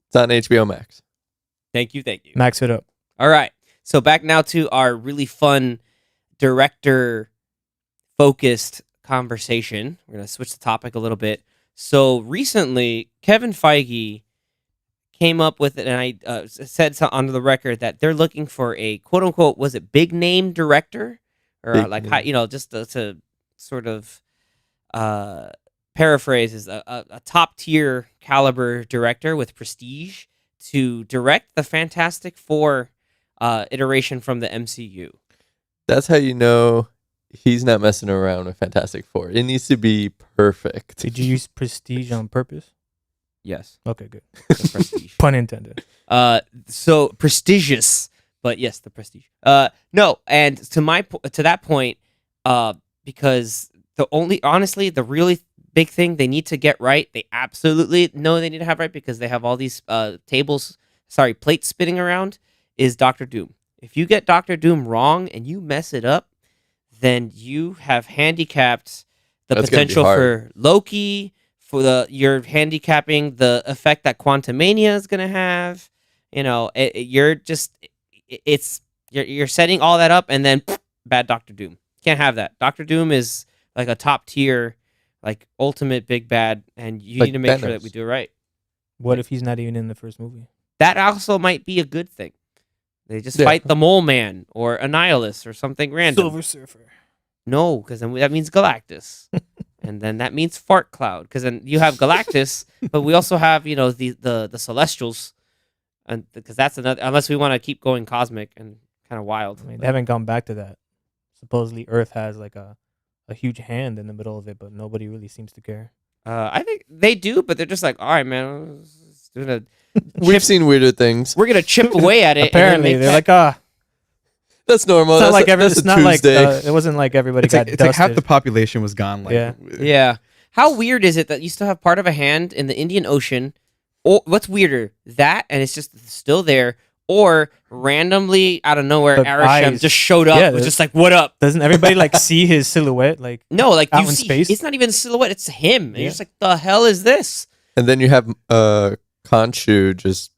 It's on HBO Max. Thank you. Max it up. All right. So back now to our really fun director focused conversation. We're going to switch the topic a little bit. So recently, Kevin Feige came up with it, and I said on the record that they're looking for a quote unquote, was it big name director? Or Big like, name. just to sort of paraphrase, is a top tier caliber director with prestige to direct the Fantastic Four iteration from the MCU. That's how you know he's not messing around with Fantastic Four. It needs to be perfect. Did you use prestige on purpose? Yes, Okay, good. the prestige. Pun intended. So prestigious, but yes, the prestige. No, and to that point, because honestly, the really big thing they need to get right, they absolutely know they need to have right because they have all these plates spinning around, is Doctor Doom. If you get Doctor Doom wrong and you mess it up, then you have handicapped the That's gonna be potential hard. for Loki. You're handicapping the effect that Quantumania is gonna have. You're setting all that up, and then bad Doctor Doom. Can't have that. Doctor Doom is like a top tier, like ultimate big bad, and you Like need to make sure Thanos. that we do it right. What if he's not even in the first movie? That also might be a good thing. They just Yeah. fight the Mole Man or Annihilus or something random. Silver Surfer. No, because then that means Galactus. And then that means Fart Cloud, because then you have Galactus, but we also have the Celestials, and because that's another. Unless we want to keep going cosmic and kind of wild. I mean, they haven't gone back to that. Supposedly, Earth has like a huge hand in the middle of it, but nobody really seems to care. I think they do, but they're just like, all right, man, We've seen weirder things. we're gonna chip away at it. Apparently, they're like, That's normal. it's not That's like that's it's a not like Tuesday. it wasn't like everybody It's got like half dusted. the population was gone. Like, Yeah. yeah. How weird is it that you still have part of a hand in the Indian Ocean? Or what's weirder, that and it's just still there, or randomly out of nowhere, The Arishem eyes. just showed up, Yeah, was the- just like, "What up?" Doesn't everybody like see his silhouette? Like, No, like Out you in see, space? it's not even a silhouette; it's him. And Yeah. you're just like, "The hell is this?" And then you have Khonshu just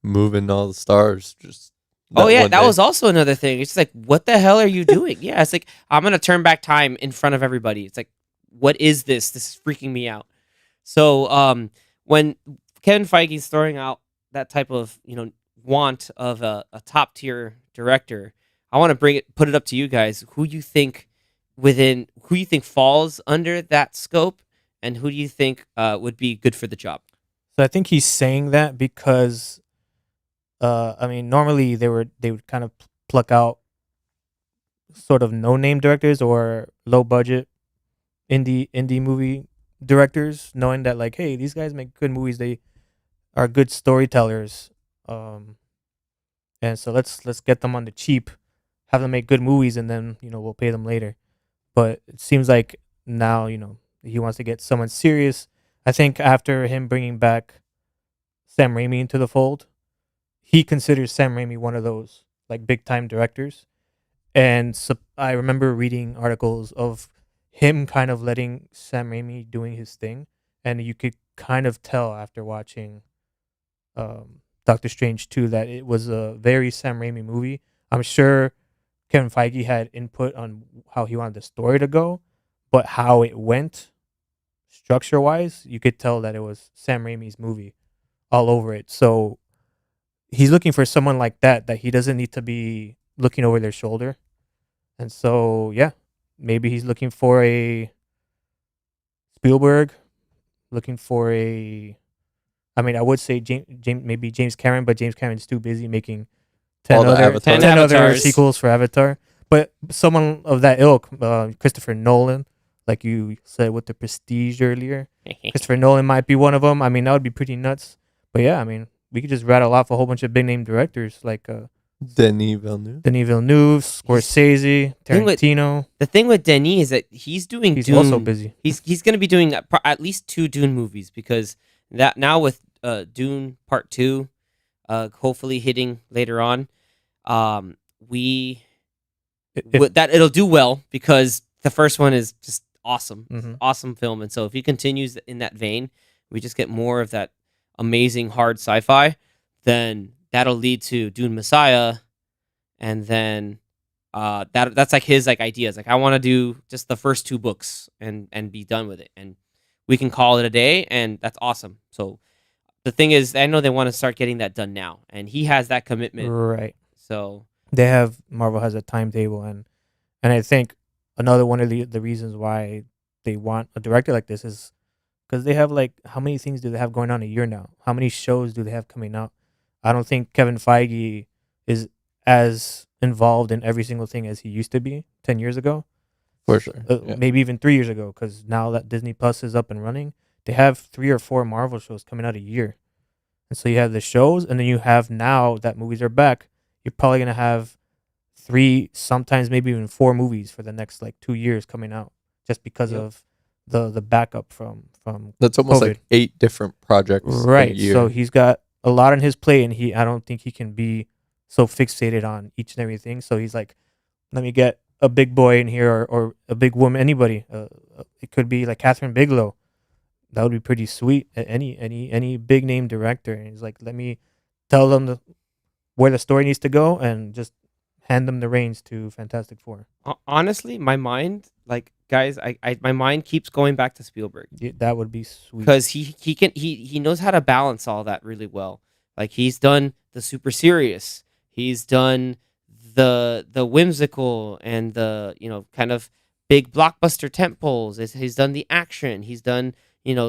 moving all the stars. Just Oh yeah, one that day. was also another thing. It's like, what the hell are you doing? Yeah, it's like I'm gonna turn back time in front of everybody. It's like, what is this? This is freaking me out. So, when Kevin Feige's throwing out that type of want of a top tier director, I want to put it up to you guys. Who you think falls under that scope, and who do you think would be good for the job? so I think he's saying that because, I mean, normally they would kind of pluck out sort of no name directors or low budget indie movie directors, knowing that like, hey, these guys make good movies. They are good storytellers, and so let's get them on the cheap, have them make good movies, and then we'll pay them later. But it seems like now he wants to get someone serious. I think after him bringing back Sam Raimi into the fold, he considers Sam Raimi one of those like big time directors. And so I remember reading articles of him kind of letting Sam Raimi doing his thing, and you could kind of tell after watching Doctor Strange 2 that it was a very Sam Raimi movie. I'm sure Kevin Feige had input on how he wanted the story to go, but how it went structure wise, you could tell that it was Sam Raimi's movie all over it. So he's looking for someone like that he doesn't need to be looking over their shoulder. And so, yeah, maybe he's looking for a Spielberg, looking for I would say maybe James Cameron, but James Cameron's too busy making 10 All the other Avatars. 10 other Avatars. sequels for Avatar. but someone of that ilk, Christopher Nolan, like you said with the Prestige earlier, Christopher Nolan might be one of them. I mean, that would be pretty nuts. But yeah, I mean, we could just rattle off a whole bunch of big name directors like Denny Villeneuve. Denis Villeneuve, Scorsese, Tarantino. The thing with Denis is that he's doing He's Dune. also busy. He's going to be doing at least 2 Dune movies, because that now with Dune Part 2, hopefully hitting later on, it'll do well, because the first one is just awesome, awesome film, and so if he continues in that vein, we just get more of that amazing hard sci-fi, then that'll lead to Dune Messiah, and then that's like his like ideas. Like, I want to do just the first 2 books and be done with it, and we can call it a day, and that's awesome. So the thing is, I know they want to start getting that done now, and he has that commitment, Right. so Marvel has a timetable, and I think another one of the reasons why they want a director like this is because they have, like, how many things do they have going on a year now? How many shows do they have coming out? I don't think Kevin Feige is as involved in every single thing as he used to be 10 years ago. For sure. Yeah. Maybe even 3 years ago, because now that Disney Plus is up and running, they have 3 or 4 Marvel shows coming out a year. And so you have the shows, and then you have, now that movies are back, you're probably going to have 3, sometimes maybe even 4 movies for the next, like, 2 years coming out, just because of the backup from That's almost COVID. like 8 different projects Right. a year. So he's got a lot on his plate, and I don't think he can be so fixated on each and everything. So he's like, let me get a big boy in here, or a big woman, anybody. It could be like Catherine Bigelow. That would be pretty sweet. Any big name director. And he's like, let me tell them where the story needs to go, and just hand them the reins to Fantastic Four. honestly, my mind, like, guys, my mind keeps going back to Spielberg, Yeah, that would be sweet. because he knows how to balance all that really well. Like, he's done the super serious, he's done the whimsical, and the, kind of big blockbuster tentpoles. He's done the action, he's done,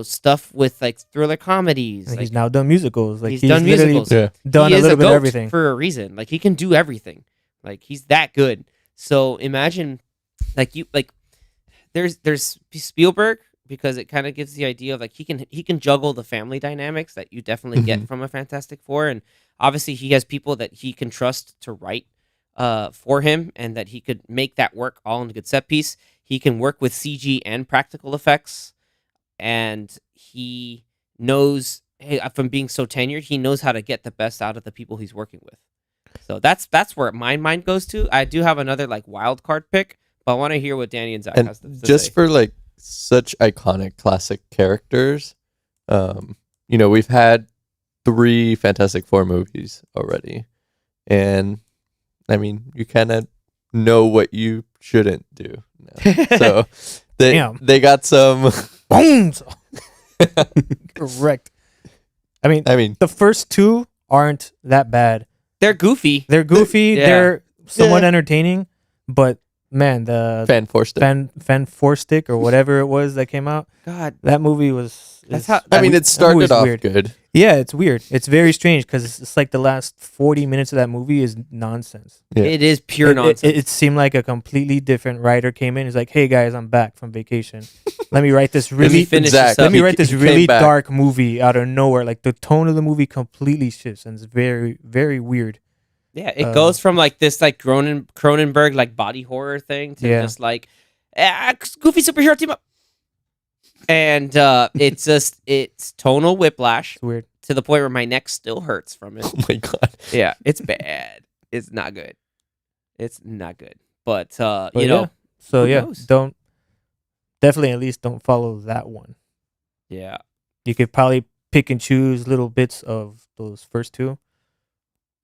stuff with, like, thriller comedies. And Like, he's now done musicals. Like, he's done literally musicals. Yeah. done he a is little bit of goat everything. for a reason. Like, he can do everything. Like, he's that good. So imagine, there's Spielberg, because it kind of gives the idea of, like, he can juggle the family dynamics that you definitely get from a Fantastic Four, and obviously he has people that he can trust to write for him, and that he could make that work all in a good set piece. He can work with CG and practical effects, and he knows, hey, from being so tenured, he knows how to get the best out of the people he's working with. So that's where my mind goes to. I do have another, like, wild card pick, but I want to hear what Danny and Zach And has to just say. for, like, such iconic classic characters, we've had 3 Fantastic Four movies already, and I mean, you kind of know what you shouldn't do now. So they got some Bones. Correct. I mean, the first 2 aren't that bad. They're goofy. They're goofy. Yeah. They're somewhat entertaining, but man, the fan forced it. Fan Four Stick or whatever it was that came out, God, that movie was. That's how- I mean, it started off weird. good. Yeah, it's weird. It's very strange, because it's like the last 40 minutes of that movie is nonsense. Yeah. it is pure nonsense. It seemed like a completely different writer came in. He's like, "Hey guys, I'm back from vacation. Let me write this really finish Zach, this up. let me write this he came really back. dark movie out of nowhere." Like, the tone of the movie completely shifts, and it's very, very weird. Yeah, it goes from, like, this, like, Cronenberg, like, body horror thing to just, like, goofy superhero team up. And it's tonal whiplash It's weird. to the point where my neck still hurts from it. Oh my god. Yeah, it's bad. It's not good. It's not good. But, But you know, So who yeah, knows? definitely at least don't follow that one. yeah. You could probably pick and choose little bits of those first 2,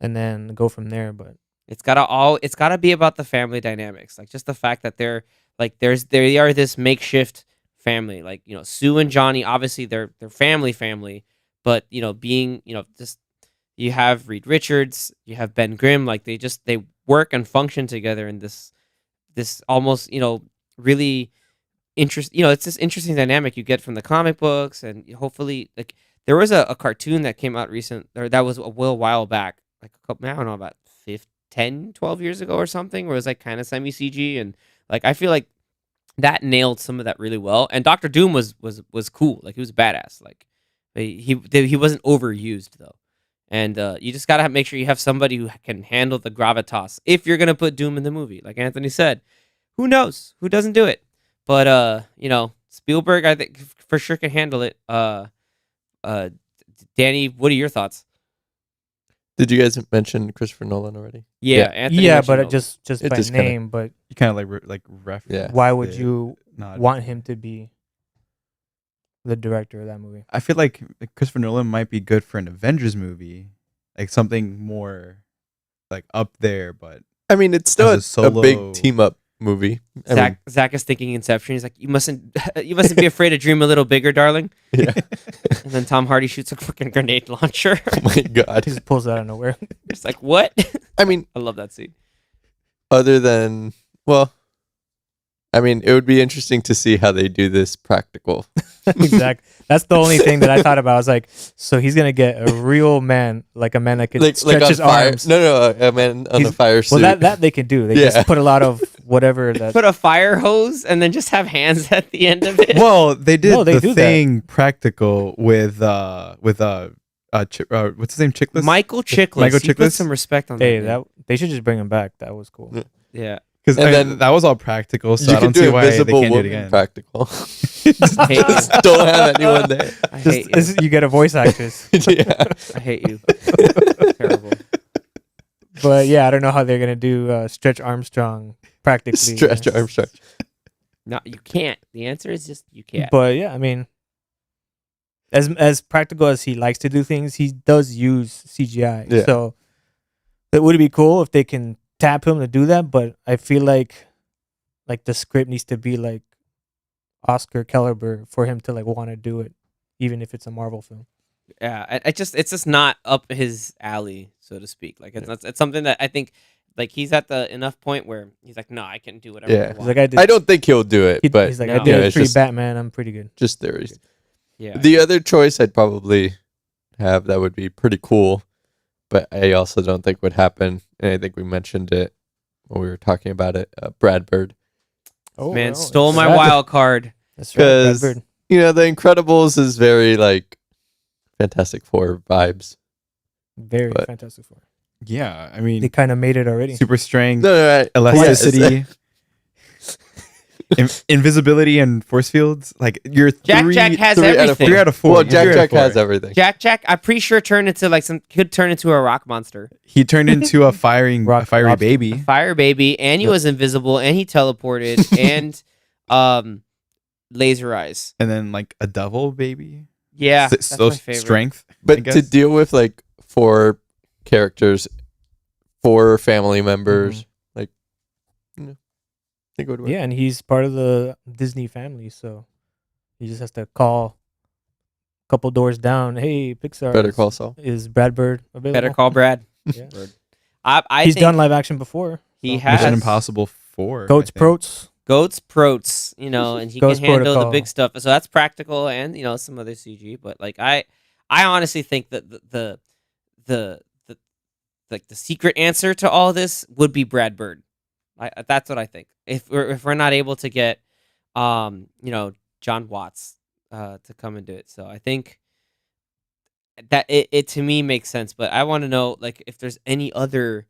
and then go from there. But It's gotta be about the family dynamics. Like, just the fact that they are this makeshift family. Like, Sue and Johnny, obviously they're family, but, being, just, you have Reed Richards, you have Ben Grimm, like, they work and function together in this almost, really it's this interesting dynamic you get from the comic books, and hopefully, like, there was a cartoon that came out that was a while back, like, I don't know, about 10, 12 years ago or something, where it was like kind of semi CG, and like I feel like that nailed some of that really well. And Doctor Doom was cool, like he was badass, like he wasn't overused though. And you just gotta make sure you have somebody who can handle the gravitas if you're gonna put Doom in the movie. Like Anthony said, who knows who doesn't do it? But Spielberg, I think for sure can handle it. Danny, what are your thoughts? Did you guys mention Christopher Nolan already? Yeah, Yeah. Anthony Yeah, mentioned but Nolan. just It by just kinda- name. But You kind of like reference. Yeah. why would it, you not- want him to be the director of that movie? I feel like Christopher Nolan might be good for an Avengers movie, like something more like up there. But I mean, it's still As a a big solo- team up movie. I mean, Zach is thinking Inception. He's like, you mustn't be afraid to dream a little bigger, darling. yeah. And then Tom Hardy shoots a fucking grenade launcher. Oh my god. He just pulls it out of nowhere. It's like, what? I mean, I love that scene. other than, well, I mean, it would be interesting to see how they do this practical. Exactly. That's the only thing that I thought about. I was like, so he's gonna get a real man, like a man that can stretch on his fire. arms. No, a man on He's- the fire suit. Well, that they can do. They Yeah. just put a lot of whatever that. Put a fire hose and then just have hands at the end of it. well, they did No, they the do that. thing practical with what's his name? Chickless. Michael Chiklis. Michael You put Chiklis? some respect on Hey, that. that they should just bring him back. That was cool. Yeah. Yeah. Because And then- that was all practical, so you I could don't see do why they Invisible can't do it Woman again. practical. I hate you. Just don't have anyone there. I Just, hate you. you get a voice actress. Yeah. I hate you. Terrible. But yeah, I don't know how they're gonna do Stretch Armstrong practically. Stretch Armstrong. No, you can't. The answer is just you can't. But yeah, I mean, as practical as he likes to do things, he does use CGI. Yeah. So it would be cool if they can tap him to do that. But I feel like the script needs to be like Oscar caliber for him to like want to do it, even if it's a Marvel film. Yeah, it's just not up his alley, so to speak. Like it's something that I think like he's at the enough point where he's like, no, I can do whatever Yeah. I He's want. like, I did. I don't think he'll do it, but He's like, no. I did Yeah, it it's pre just- Batman. I'm pretty good. just theories. yeah. The other choice I'd probably have that would be pretty cool, but I also don't think would happen. And I think we mentioned it when we were talking about it. Brad Bird. Oh, Man, no, stole it's my Brad- wild card. That's right, Brad 'Cause- Bird. You know, The Incredibles is very like Fantastic Four vibes. Very but- Fantastic Four. Yeah, I They mean, kind of made it already. super strength, No, elasticity, invisibility, and force fields. Like you're Jack three, Jack has 3 out of everything. 3 out of 4. Well, He's Jack 3 out Jack of 4. has everything. Jack, I'm pretty sure turned into like could turn into a rock monster, He turned into a fiery Lobster. baby. fire baby, and he was invisible, and he teleported, and laser eyes. And then like a devil baby. Yeah, that's so my favorite. strength. I But to guess. deal with like 4 characters, 4 family members, like, you know, I think it would work. Yeah, and he's part of the Disney family, so he just has to call a couple doors down. Hey, Pixar. Better Call Saul. Is Brad Bird available? Better call Brad. Yeah. I He's think done live action before. He so- has. Mission Impossible 4. Goats I think. Proats. Goats proats, and he Ghost can handle Protocol. the big stuff. So that's practical, and some other CG. But like I honestly think that the like the secret answer to all this would be Brad Bird. That's what I think. If we're not able to get John Watts to come and do it, so I think that it to me makes sense. But I want to know like if there's any other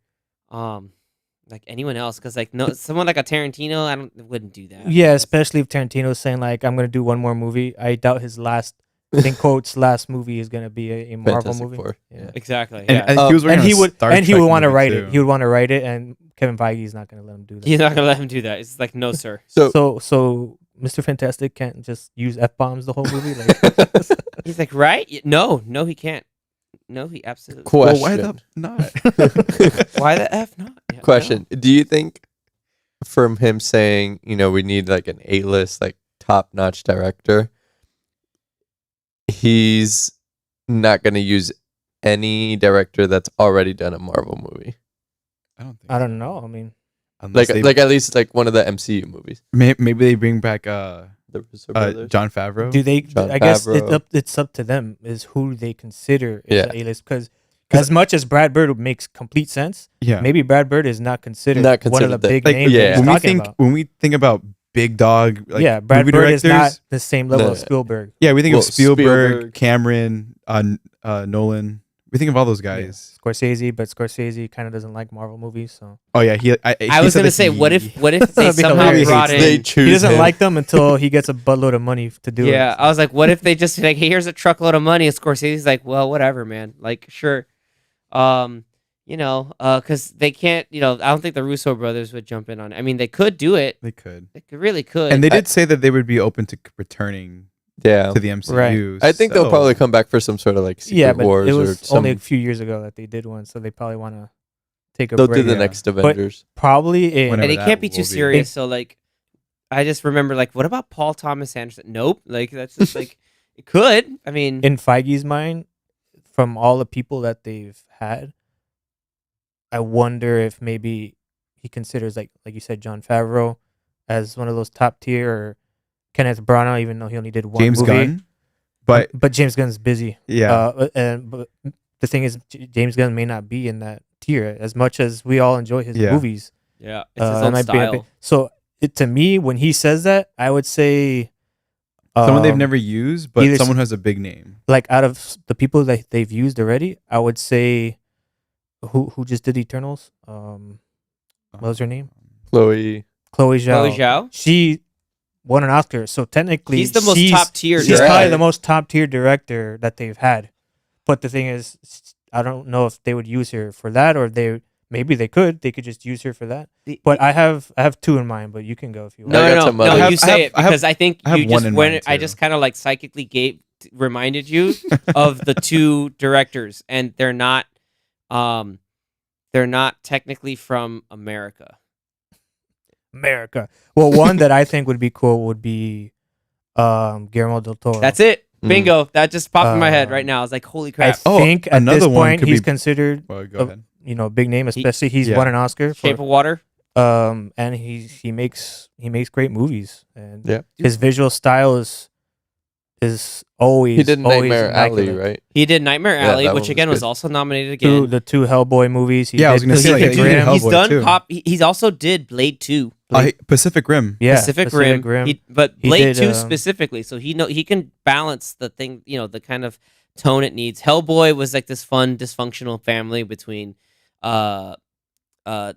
like anyone else, because like no someone like a Tarantino wouldn't do that. Yeah, especially if Tarantino's saying like, I'm gonna do one more movie. I doubt his last, in quotes, last movie is gonna be a Marvel Fantastic movie. Four. Yeah. Exactly. And, Yeah. and he was working And on he a would, Star and he Trek would want to movie, write too. it. He would want to write it, and Kevin Feige's not gonna let him do that. You're not gonna let him do that. It's like no, sir. So, So Mr. Fantastic can't just use F bombs the whole movie. Like, He's like, right? No, he can't. No, he absolutely. question. Well, why the not? Why the f not? Yeah, Question. Do you think from him saying, we need like an A-list, like top-notch director, he's not going to use any director that's already done a Marvel movie? I don't think. I don't know. I mean, Unless Like they, at least like one of the MCU movies. maybe they bring back The Russo brothers. John Favreau. do they? Jon I guess Favreau. it's up to them is who they consider is Yeah. the A-list, because as much as Brad Bird makes complete sense, Yeah. maybe Brad Bird is not considered, Not one of the considered that- big Like names yeah. that he's when we talking think about. when we think about big dog, like Yeah, Brad movie Bird is not directors, the same level No. of Spielberg. yeah, we think Well, of Spielberg, Spielberg. Cameron, Nolan. We think of all those guys. Yeah. Scorsese, but Scorsese kind of doesn't like Marvel movies, so Oh yeah, I was gonna say, what if they That'd be somehow hilarious. brought They in? choose he doesn't him. like them until he gets a buttload of money to do it. Yeah, I was like, what if they just like, hey, here's a truckload of money, and Scorsese's like, well, whatever, man. Like, sure. Because they can't. I don't think the Russo brothers would jump in on it. I mean, they could do it. They could, Really could. and they did say that they would be open to returning Yeah. to the MCU. I think they'll so- probably come back for some sort of like Secret Yeah, but Wars it or was some. only a few years ago that they did one, so they probably want to take a They'll break. do the yeah. next Avengers. Probably in Whenever and it that can't be will too be. serious. So like, I just remember like, what about Paul Thomas Anderson? Nope. Like that's just like, it could. I mean, in Feige's mind, from all the people that they've had, I wonder if maybe he considers like you said, Jon Favreau as one of those top tier, or Kenneth Branagh, even though he only did one James movie. Gunn, but But James Gunn's busy. yeah, But the thing is, James Gunn may not be in that tier as much as we all enjoy his Yeah. movies. yeah, it's his That own might be a style. bit- so to me, when he says that, I would say someone they've um, never used, but either someone who has a big name. like out of the people that they've used already, I would say who just did Eternals. What was her name? Chloe. Chloe Zhao. Chloe Zhao. She won an Oscar, so technically He's the most she's- top tier. She's director. probably the most top tier director that they've had. But the thing is, I don't know if they would use her for that, or maybe they could. They could just use her for that. But I have two in mind. But you can go if you want. No, I got no, some no, other- no. I have- You I say have- it I have- because I think I have you one just in went. mind, I too. just kind of like psychically reminded you of the two directors, and they're not technically from America. America. Well, one that I think would be cool would be Guillermo Del Toro. That's it. Mm. Bingo. That just popped in my head right Um, now. I was like, holy I crap. Oh, think at another this one point could he's be- considered Well, go Oh, ahead. a big name, especially he's yeah. won an Oscar for Shape of Water. and he makes great movies, and Yeah. his visual style is always He did always Nightmare Alley, immaculate. right? He did Nightmare Yeah, Alley, that which one was again was good. also nominated Two, again. the two Hellboy movies. Yeah, I was gonna did say, like, Pacific he did Rim. Hellboy He's done too. He's also did Blade 2. Pacific Rim. Yeah, Pacific Rim. But He Blade did, 2 specifically, so he can balance the thing, the kind of tone it needs. Hellboy was like this fun dysfunctional family between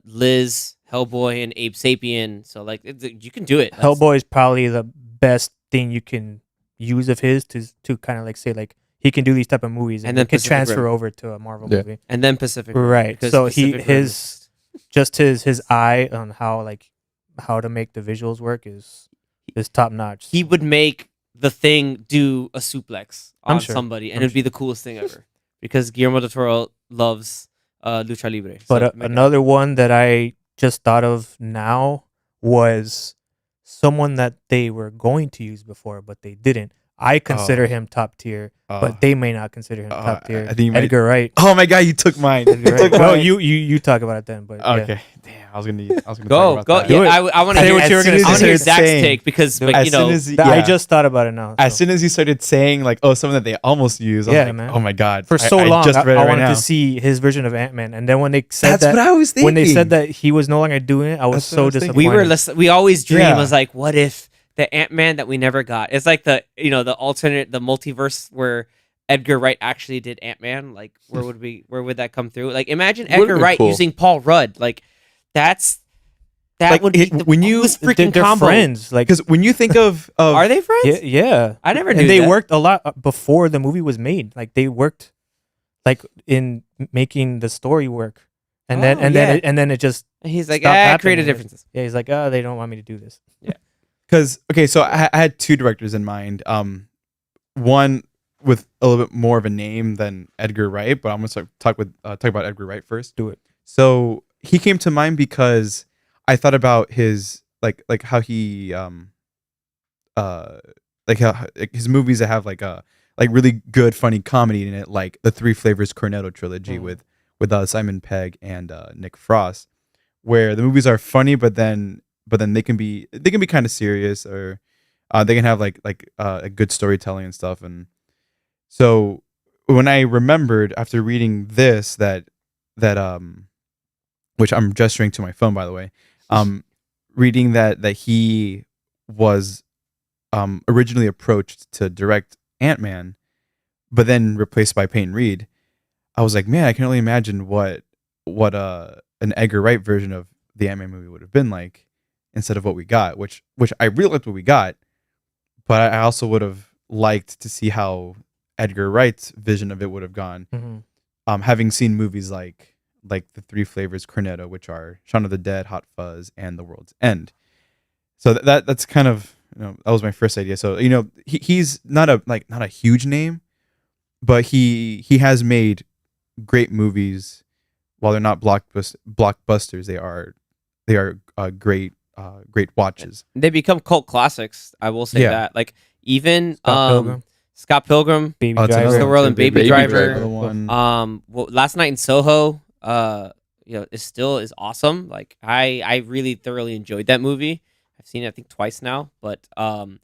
Liz, Hellboy, and Abe Sapien. So like you can do it. That's- Hellboy is probably the best thing you can use of his to kind of like say like he can do these type of movies, And and then then can Pacific transfer Rim. over to a Marvel Yeah. movie. and then Pacific Rim, Right. because So Pacific Rim his just his eye on how to make the visuals work is top notch. he would make the Thing do a suplex I'm on sure. somebody, and I'm it'd be the coolest thing ever. Because Guillermo del Toro loves lucha libre. But So, another one that I just thought of now was someone that they were going to use before, but they didn't. I consider him top tier, but they may not consider him top tier. I think you might- Edgar Wright. Oh my god, you took mine. You Edgar took Wright. No, mine. you talk about it then. But yeah. Okay. Damn, I was gonna talk go. about that. Do it. Yeah, I want to Say hear what you were gonna I want to hear say. Zach's Saying- take because, Do it. like, As soon as I yeah. just thought about it now. As so. soon as you started saying like, oh, something that they almost use, I was Yeah, like, man. oh my god. For so long, just read it I right wanted now. to see his version of Ant-Man, and then when they said That's that, what I was thinking. when they said that he was no longer doing it, I was That's what I so was thinking. disappointed. we always dream Yeah. was like, what if the Ant-Man that we never got? It's like the alternate, the multiverse where Edgar Wright actually did Ant-Man. Like, where would that come through? Like, imagine Would've Edgar been Wright cool. using Paul Rudd. Like, that Like, would be it- the when you- coolest They're freaking combo. friends, like because when you think of Are they friends? yeah, yeah. I never knew And they that. worked a lot before the movie was made. Like they worked, like in making the story work, and then Oh, and yeah. then it just And he's like, stopped happening. creative differences. yeah. He's like, oh, they don't want me to do this. because okay, so I had two directors in mind. One with a little bit more of a name than Edgar Wright, but I'm gonna talk about Edgar Wright first. Do it. So he came to mind because I thought about his like how he like how like his movies that have like really good funny comedy in it, like the Three Flavors Cornetto trilogy with Simon Pegg and Nick Frost, where the movies are funny, but then they can be kind of serious, or they can have like a good storytelling and stuff. And so when I remembered after reading this that which I'm gesturing to my phone, by the way, reading that he was originally approached to direct Ant-Man, but then replaced by Peyton Reed. I was like, man, I can only imagine what an Edgar Wright version of the Ant-Man movie would have been like instead of what we got, which I really liked what we got, but I also would have liked to see how Edgar Wright's vision of it would have gone. Mm-hmm. Having seen movies like the Three Flavors Cornetto, which are Shaun of the Dead, Hot Fuzz, and The World's End. So that's kind of, that was my first idea. So he's not a huge name, but he has made great movies. While they're not blockbusters, they are great watches. They become cult classics. I will say that. Like even Scott Pilgrim, Baby Oh, it's Driver. another the World, and Baby Driver. Another one. Last Night in Soho, is awesome. Like I really thoroughly enjoyed that movie. I've seen it I think twice now, but I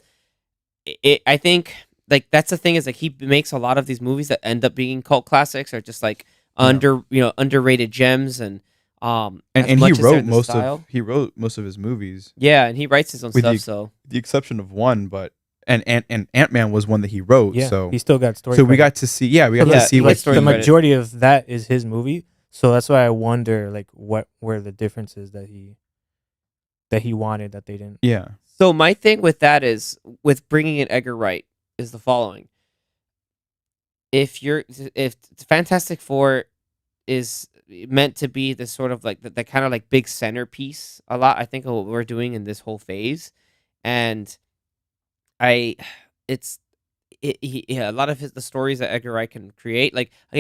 think like that's the thing is like he makes a lot of these movies that end up being cult classics or just like underrated gems and he wrote most of his movies. Yeah, and he writes his own With stuff. So the exception of one, but and Ant-Man was one that he wrote. Yeah, So he still got story. so we credit. got to see. Yeah, we got to see he what gets story the credit. majority of that is his movie. So that's why I wonder like what were the differences that he wanted that they didn't. Yeah. So my thing with that is with bringing in Edgar Wright is the following. If Fantastic Four is meant to be this sort of like the kind of like big centerpiece a lot, I think of what we're doing in this whole phase, and a lot of the stories that Edgar Wright can create, like to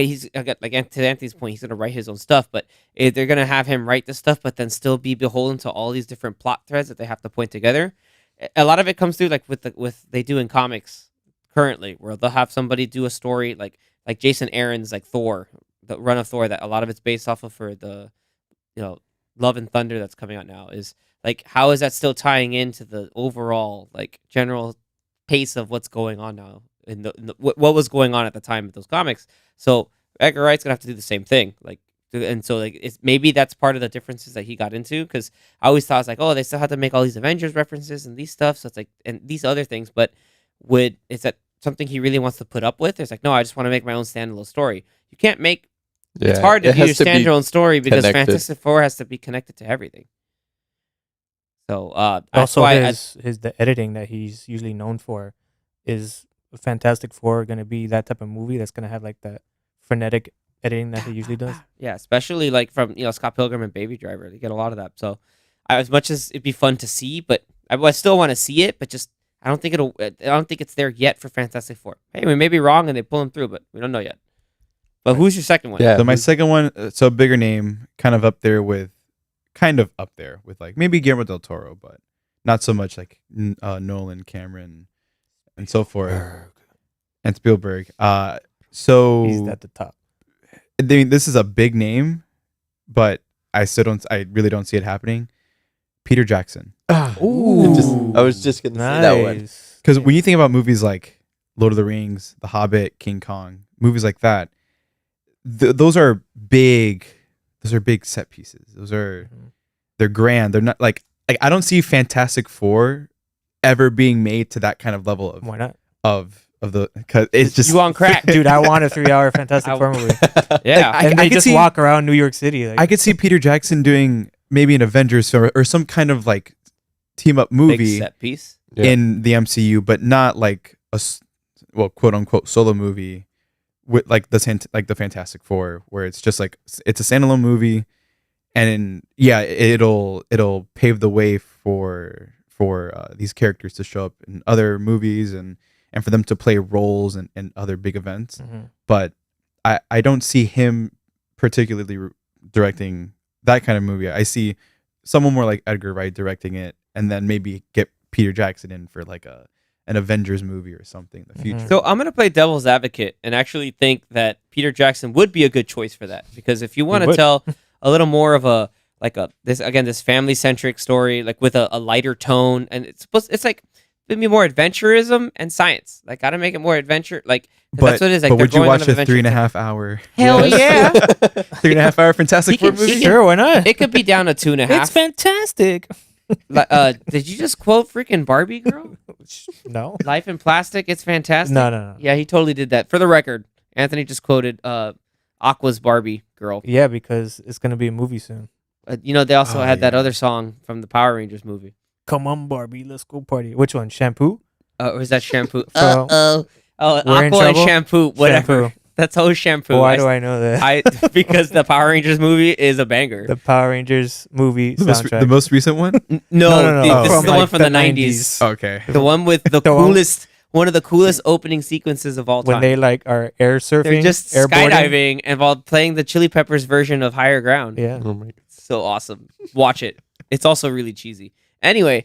Anthony's point, he's gonna write his own stuff, but they're gonna have him write the stuff, but then still be beholden to all these different plot threads that they have to point together. A lot of it comes through like with they do in comics currently, where they'll have somebody do a story like Jason Aaron's like Thor, the run of Thor that a lot of it's based off of for the Love and Thunder that's coming out now, is like how is that still tying into the overall like general pace of what's going on now in what was going on at the time of those comics. So Edgar Wright's gonna have to do the same thing, like, and so like it's maybe that's part of the differences that he got into, because I always thought it's like, oh, they still have to make all these Avengers references and these stuff, so it's like, and these other things, but is that something he really wants to put up with? It's like, no, I just want to make my own standalone story. You can't make it's hard to do your standalone story because connected. Fantastic Four has to be connected to everything. So that's Also, why the editing that he's usually known for is Fantastic Four going to be that type of movie that's going to have like that frenetic editing that he usually does. Yeah, especially like from Scott Pilgrim and Baby Driver, they get a lot of that. So as much as it'd be fun to see, but I still want to see it, but just I don't think it's there yet for Fantastic Four. Hey, we may be wrong and they pull him through, but we don't know yet. But who's your second one? Yeah. So my second one, so bigger name, kind of up there with like maybe Guillermo Del Toro, but not so much like Nolan, Cameron, and so forth, and Spielberg. So He's at the top. I mean, this is a big name, but I really don't see it happening. Peter Jackson, Ooh, I was just gonna say that one. nice. because when you think about movies like Lord of the Rings, The Hobbit, King Kong, movies like that, those are big. Those are big set pieces. They're grand. They're not like I don't see Fantastic Four ever being made to that kind of level of Why not? because it's just You on crack, Dude, I want a 3-hour Fantastic Four movie. Yeah, And they could just see- walk around New York City. Like, I could see Peter Jackson doing maybe an Avengers film or some kind of like team up big movie set piece. Yeah. in the MCU, but not like quote unquote solo movie with like the Fantastic Four, where it's just like it's a standalone movie, and it'll pave the way for these characters to show up in other movies and for them to play roles in other big events. Mhm. But I don't see him particularly directing that kind of movie. I see someone more like Edgar Wright directing it, and then maybe get Peter Jackson in for like an Avengers movie or something in the future. Mhm. So I'm gonna play devil's advocate and actually think that Peter Jackson would be a good choice for that, because if you want to would. tell a little more of this family centric story, like with a lighter tone, and it's like give me more adventurism and science. Like, gotta make it more adventure. Like, 'cause But, that's what it is. Like, but they're would you going on watch an a adventure 3.5 hour? Hell Yes. yeah! 3.5 hour Fantastic He Four can- movie? he Sure, why not? It could be down to 2.5. It's fantastic. Did you just quote freaking Barbie girl? No. Life in Plastic, it's fantastic. No. Yeah, he totally did that. For the record, Anthony just quoted Aqua's Barbie girl. Yeah, because it's gonna be a movie soon. They also Oh, had that yeah. other song from the Power Rangers movie. Come on, Barbie, let's go party. Which one? Shampoo? Or is that Shampoo? So- Oh, We're in Aqua and trouble? Shampoo, whatever. Shampoo. That's always Shampoo. Why do I know that? Because the Power Rangers movie is a banger. The Power Rangers movie soundtrack. The most recent one? No, no. this Oh. is the From, one from the 90s. Okay. The one with the The one- coolest, one of the coolest opening sequences of all time. when they like are air surfing, They're just airboarding. skydiving and while playing the Chili Peppers version of Higher Ground. Yeah. Oh my God. So awesome. Watch it. It's also really cheesy. Anyway,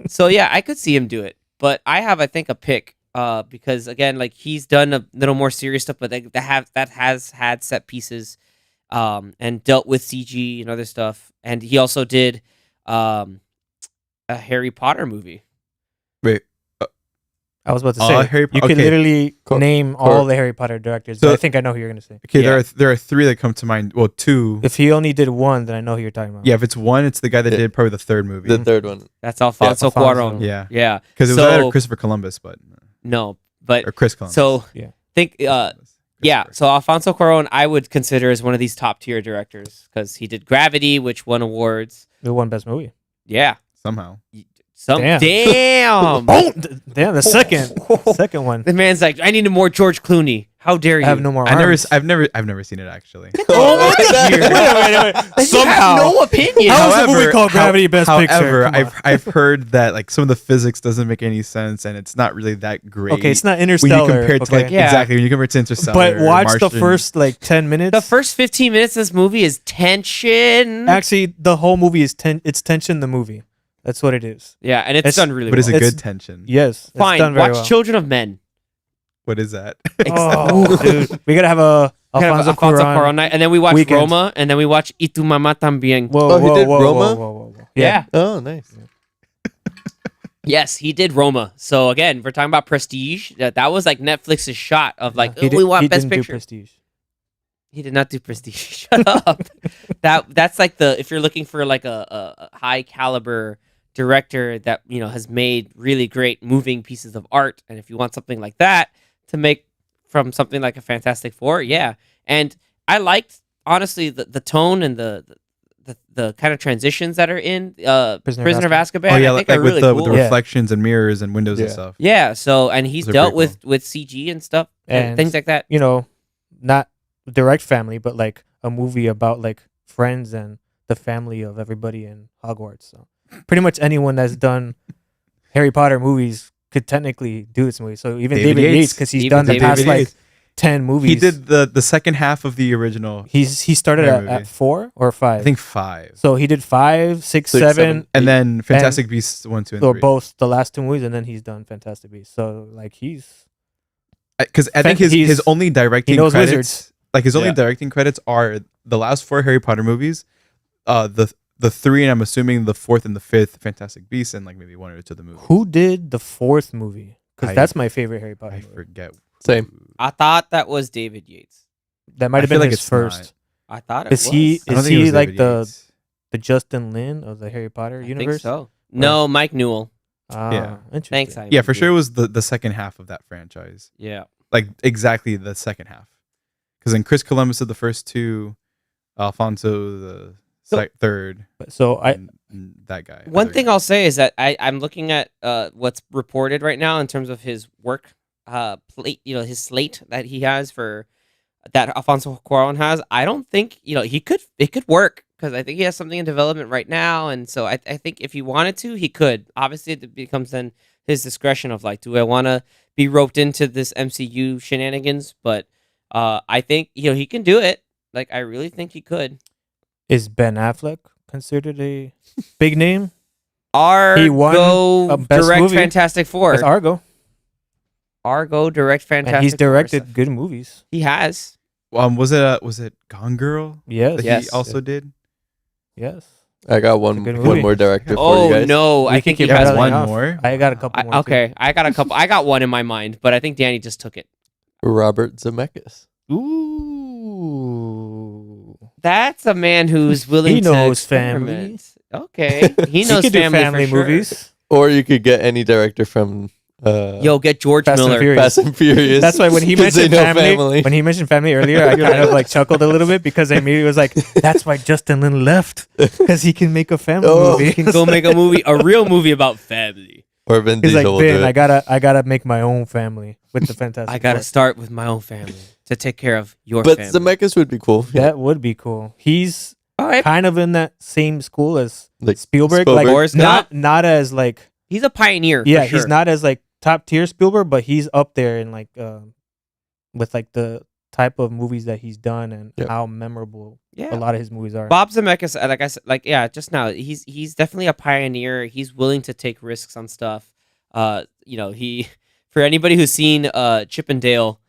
so yeah, I could see him do it. But I think a pick because again, like he's done a little more serious stuff, but that has had set pieces and dealt with CG and other stuff. And he also did a Harry Potter movie. Wait. I was about to All say Harry you Po- could okay. literally Cor- name Cor- all the Harry Potter directors. So- but I think I know who you're gonna say. Okay, Yeah. there are three that come to mind. Well, two. If he only did one, then I know who you're talking about. Yeah, if it's one, it's the guy that Yeah. did probably the third movie. The third one. That's Alfonso Alfonso. Cuarón. Yeah. Yeah. Because it was So- either Christopher Columbus, but No, but or Chris Columbus. so Yeah. think Christopher. yeah, so Alfonso Cuarón I would consider as one of these top tier directors because he did Gravity, which won awards. The one best movie. Yeah, Somehow. Damn. Damn. Damn, the second one. The man's like, I need a more George Clooney. How dare you? I have no more. I've arms. never seen it actually. Oh my God. God. Wait. You have no opinion. How is a movie called Gravity Best Picture? However, Come on. I've heard that like some of the physics doesn't make any sense and it's not really that great. Okay, it's not when Interstellar. you compare it to okay? like Yeah. exactly when you compare it to Interstellar. But watch the Martian. first like 10 minutes. The first 15 minutes of this movie is tension. Actually, the whole movie is it's tension. The movie. That's what it is. Yeah, and it's It's- done really But is well. it It's- good tension? Yes. It's Fine, done very watch well. Children of Men. What is that? Oh, dude, we gotta have a Alfonso Alfonso Cuarón. Cuarón night, and then we watch weekend. Roma, and then we watch Y tu mamá también. Whoa, Oh, he whoa, did whoa, Roma? whoa. Yeah. Oh, nice. Yes, he did Roma. So again, we're talking about prestige. That was like Netflix's shot of like, He we want he best didn't do picture. Prestige. He did not do prestige. Shut up. That's like if you're looking for like a high caliber director that has made really great moving pieces of art, and if you want something like that to make from something like a Fantastic Four, yeah. And I liked honestly the tone and the kind of transitions that are in Prisoner of Azkaban. Oh yeah, I like, think are with really the cool. with the Yeah. reflections and mirrors and windows and Yeah. stuff. Yeah, so and he's Those are dealt pretty with CG and stuff and And things like that. Not direct family, but like a movie about like friends and the family of everybody in Hogwarts. So pretty much anyone that's done Harry Potter movies could technically do this movie. So even David David Yates, Yates. because he's Even done the David past Yates. like 10 movies. He did the second half of the original. He started Harry at movie. 4 or 5. I think 5. So he did 5, 6, 7, 7, And then Fantastic Beasts 1, 2, and or 3. both the last 2 movies, and then he's done Fantastic Beasts. So like he's Because I think his he's- only directing he knows credits, wizards. like his only Yeah. directing credits are the last 4 Harry Potter movies, the 3, and I'm assuming the 4th and the 5th Fantastic Beasts, and like maybe 1 or 2 of the movies. who did the 4th movie? Because I- that's my favorite Harry Potter I movie. forget. Same. I thought that was David Yates. That might I have feel been like his it's first. I thought it was. Is he I don't is think it he was like David the Yates. Justin Lin of the Harry Potter I universe? think so. No, Mike Newell. Ah, Yeah. interesting. Thanks, Simon. Yeah, for sure it was the second half of that franchise. Yeah. Like exactly the second half. Because then Chris Columbus did the first 2, Alfonso the third, So and that guy. One other thing guy. I'll say is that I'm looking at what's reported right now in terms of his work plate, his slate that he has for that Alfonso Cuarón has. I don't think it could work because I think he has something in development right now, and so I think if he wanted to, he could. Obviously, it becomes then his discretion of like, do I want to be roped into this MCU shenanigans? But I think he can do it. Like I really think he could. is Ben Affleck considered a big name? He won Argo a best direct movie. Fantastic Four. That's Argo, Argo direct Fantastic and he's Four directed stuff. good movies. He has. Was it Gone Girl Yes, that Yes. he also did? yes. I got It's a one good one movie. more director for Oh you guys. no, We I can think keep he has rattling one off. more. I got a couple more. too. okay, I got a couple. I got one in my mind, but I think Danny just took it. Robert Zemeckis. Ooh. That's a man who's willing He to knows experiment. Okay, he knows could do family, family for sure. movies. Or you could get any director from Yo, get George Fast and Miller. Furious. Fast and Furious. That's why when he 'Cause they mentioned know family, when he mentioned family earlier, I kind of like chuckled a little bit because I immediately was like, "That's why Justin Lin left because he can make a family Oh, movie." He can go make a movie, a real movie about family. Or Vin He's Diesel like, will do Ben, it. I gotta make my own family with the Fantastic. I gotta Four." start with my own family to take care of your But family. Zemeckis would be cool. That would be cool. He's All right, kind of in that same school as Like Spielberg, Spielberg. like Forrest Gump. not as like he's a pioneer. yeah, for sure. he's not as like top tier Spielberg, but he's up there in like with like the type of movies that he's done and Yeah. how memorable Yeah, a lot of his movies are. Bob Zemeckis, like I said, like yeah, just now, he's definitely a pioneer. He's willing to take risks on stuff. He for anybody who's seen Chip and Dale,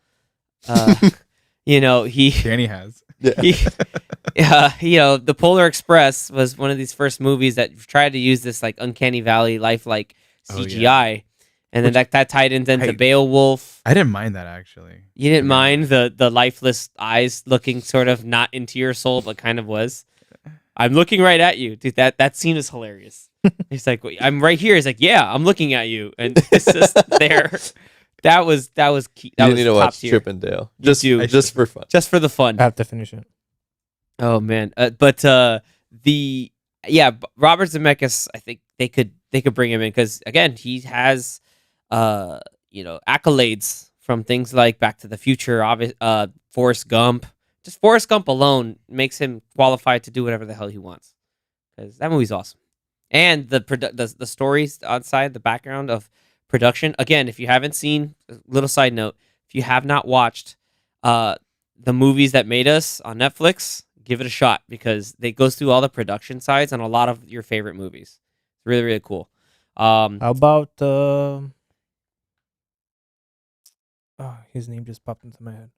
he Danny has. Yeah. The Polar Express was one of these first movies that tried to use this like uncanny valley lifelike Oh, yeah. CGI, and then that tied into I- Beowulf. I didn't mind that actually. You didn't Yeah. mind the lifeless eyes looking sort of not into your soul, but kind of was. I'm looking right at you, dude. That scene is hilarious. He's like, I'm right here. He's like, yeah, I'm looking at you, and it's just there. That was key. That You was need to top watch tier. Chip and Dale. You Just do. just for fun. Just for the fun. I have to finish it. Oh man, Robert Zemeckis, I think they could bring him in because again, he has accolades from things like Back to the Future, Forrest Gump. Just Forrest Gump alone makes him qualified to do whatever the hell he wants because that movie's awesome. And the stories outside the background of production. Again, if you haven't seen, little side note, if you have not watched the movies that made us on Netflix, give it a shot because it goes through all the production sides on a lot of your favorite movies. It's really, really cool. How about his name just popped into my head.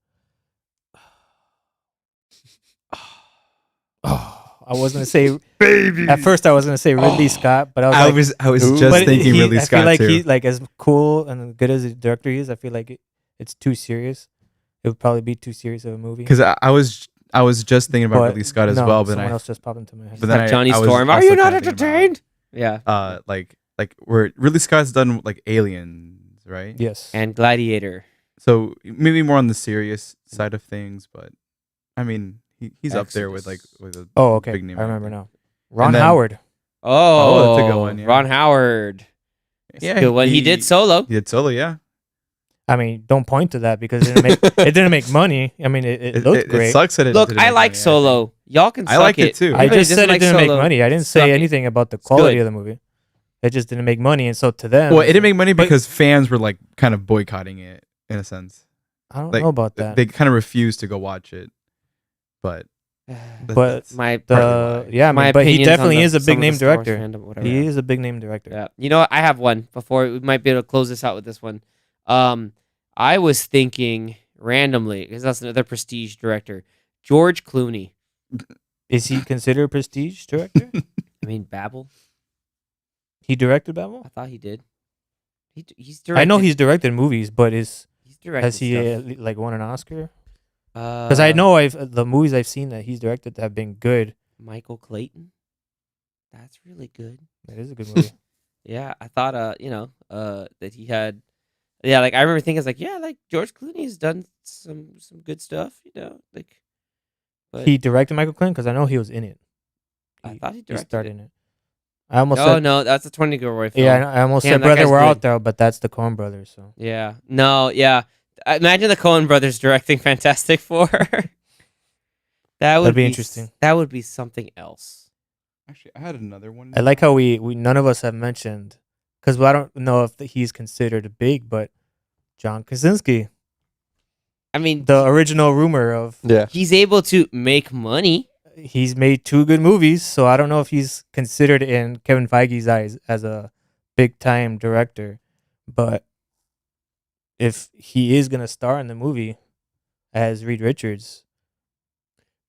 I was gonna say Baby. at first I was gonna say Ridley Scott, but I was I was Ooh. just but thinking Ridley I Scott feel like too. he like as cool and good as a director he is. I feel like it's too serious. It would probably be too serious of a movie. Because I was just thinking about But Ridley Scott as no, well, but someone I else just popped into my head. but then Like I- Johnny I was Storm. Are also you not kinda thinking about, entertained? Yeah. like where Ridley Scott's done like Aliens, right? Yes, And Gladiator. So maybe more on the serious side of things, but I mean he's up there with Exodus. with a Oh, okay. big name. I remember actor. now. Ron then- Howard. Oh, that's a good one, yeah. Ron Howard. Yeah, Good one. He did Solo. He did Solo, yeah. I mean, don't point to that because it didn't make money. I mean, it looked great. It sucks that it Look, didn't I make like money, think. Solo. Y'all can I suck like it too. I Everybody just doesn't said it like didn't make Solo. money. I didn't Suck say it. anything about the quality good. of the movie. It just didn't make money, and so to them, Well, it didn't make money But- because fans were like kind of boycotting it in a sense. I don't like, know about that. They kind of refused to go watch it, but But that's my partly yeah, I my mean, but he opinions on definitely the- is a some big of the name Star Wars director. fandom, whatever. He is a big name director. Yeah. You know what? I have one before we might be able to close this out with this one. I was thinking randomly because that's another prestige director, George Clooney. Is he considered a prestige director? I mean, Babel. He directed Babel. I thought he did. He's directed. I know he's directed movies, but he's directed. has he stuff. like won an Oscar? Because Because I know the movies I've seen that he's directed have been good. Michael Clayton. That's really good. It is a good movie. Yeah, I thought that he had. Yeah, like I remember thinking, like, yeah, like George Clooney's done some good stuff, like. But He directed Michael Clinton because I know he was in it. I thought he He directed started it. in it. I almost Oh said no, that's a 20 Gilroy film. yeah. I almost Damn, said that Brother guy's We're good. Out There, but that's the Coen Brothers. So Yeah. No. Yeah. Imagine the Coen Brothers directing Fantastic Four. That'd be interesting. That would be something else. actually I had another one. I like how we none of us have mentioned because I don't know if he's considered big, but John Krasinski, I mean, the original rumor of Yeah. he's able to make money. he's made 2 good movies, so I don't know if he's considered in Kevin Feige's eyes as a big time director, but if he is gonna star in the movie as Reed Richards,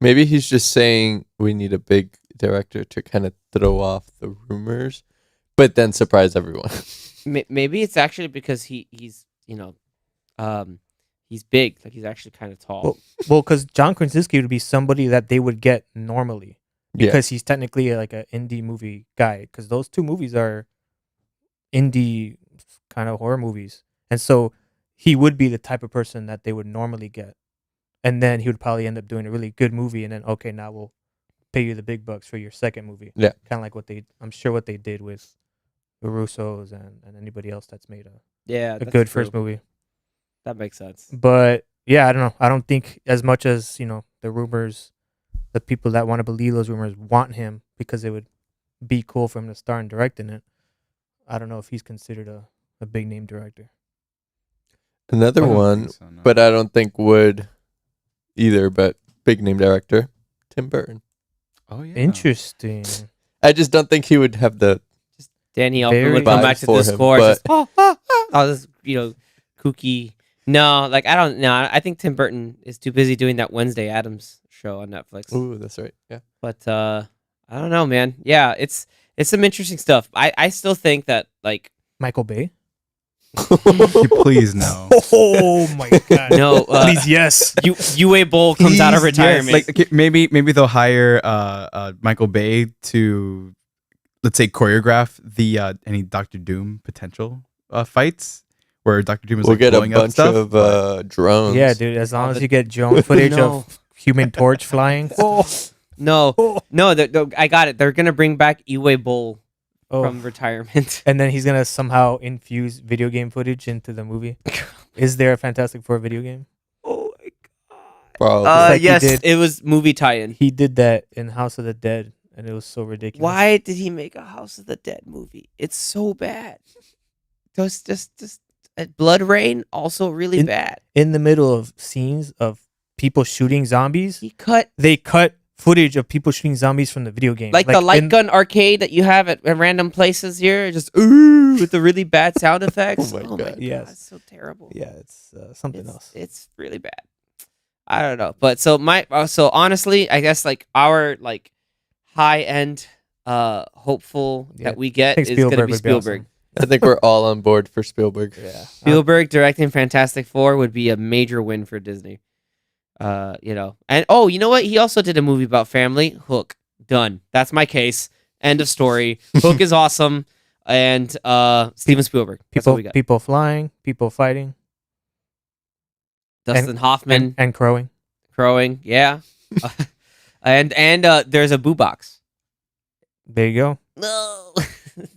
Maybe he's just saying we need a big director to kind of throw off the rumors, but then surprise everyone. Maybe it's actually because he's he's big, like he's actually kind of tall. Well, because John Krasinski would be somebody that they would get normally because he's technically like an indie movie guy. Because those two movies are indie kind of horror movies, and so he would be the type of person that they would normally get. And then he would probably end up doing a really good movie, and then okay, now we'll pay you the big bucks for your second movie. Yeah, kind of like what they did with the Russos and anybody else that's made a good first movie. That makes sense. But yeah, I don't know. I don't think as much as the rumors, the people that want to believe those rumors want him because it would be cool for him to star and direct in it. I don't know if he's considered a big name director. Another one, no. but I don't think would either. But big name director, Tim Burton. Oh yeah. Interesting. I just don't think he would have the. Danny Very Elfman would come back to for the him, score, but- just all this kooky. No, like I don't know. I think Tim Burton is too busy doing that Wednesday Addams show on Netflix. Ooh, that's right. Yeah. But I don't know, man. Yeah, it's some interesting stuff. I still think that like Michael Bay. Please no. Oh my god. no, Please yes. UA Bowl comes out of Please, yes. retirement. Like okay, maybe they'll hire Michael Bay to, let's say, choreograph the any Doctor Doom potential fights where Doctor Doom is We'll like get a blowing up bunch stuff. of drones. Yeah, dude. As long as you get drone footage No. of Human Torch flying. no, I got it. They're gonna bring back UA Bowl Oh. from retirement. And then he's gonna somehow infuse video game footage into the movie. Is there a Fantastic Four video game? Oh my Probably. like he yes, did- it was movie tie-in. He did that in House of the Dead, and it was so ridiculous. Why did he make a House of the Dead movie? It's so bad. Just Blood Rain also really bad. In the middle of scenes of people shooting zombies, they cut footage of people shooting zombies from the video game, like the light gun arcade that you have at random places here, just with the really bad sound effects. Oh my God. Yes. it's so terrible. Yeah, it's something else. It's really bad. I don't know, but so honestly, I guess like our like high end hopeful Yeah, that we get I think is going to Spielberg be would be Spielberg. awesome. I think we're all on board for Spielberg. Yeah, Spielberg directing Fantastic Four would be a major win for Disney. And you know what? He also did a movie about family. Hook. Done. That's my case. End of story. Hook is awesome. And Steven Spielberg. That's what we got. people flying, people fighting, Dustin Hoffman and crowing. crowing. Yeah. and there's a boo box. There you go. No.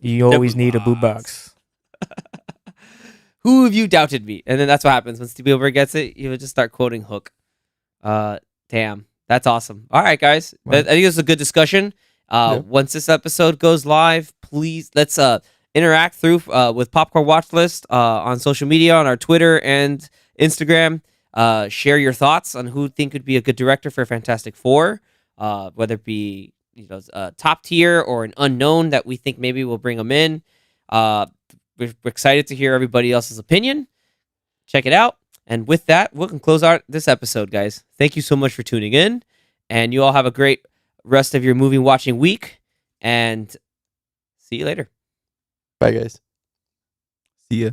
You always need a boo box. Who have you doubted me? And then that's what happens when Spielberg gets it. He would just start quoting Hook. Damn, that's awesome. All right, guys. Wow. I think it was a good discussion. Once this episode goes live, please let's interact through with Popcorn Watchlist on social media, on our Twitter and Instagram. Share your thoughts on who you think would be a good director for Fantastic Four, whether it be top tier or an unknown that we think maybe we'll bring them in. We're excited to hear everybody else's opinion. Check it out. And with that, we can close out this episode, guys. Thank you so much for tuning in. And you all have a great rest of your movie watching week. And see you later. Bye, guys. See ya.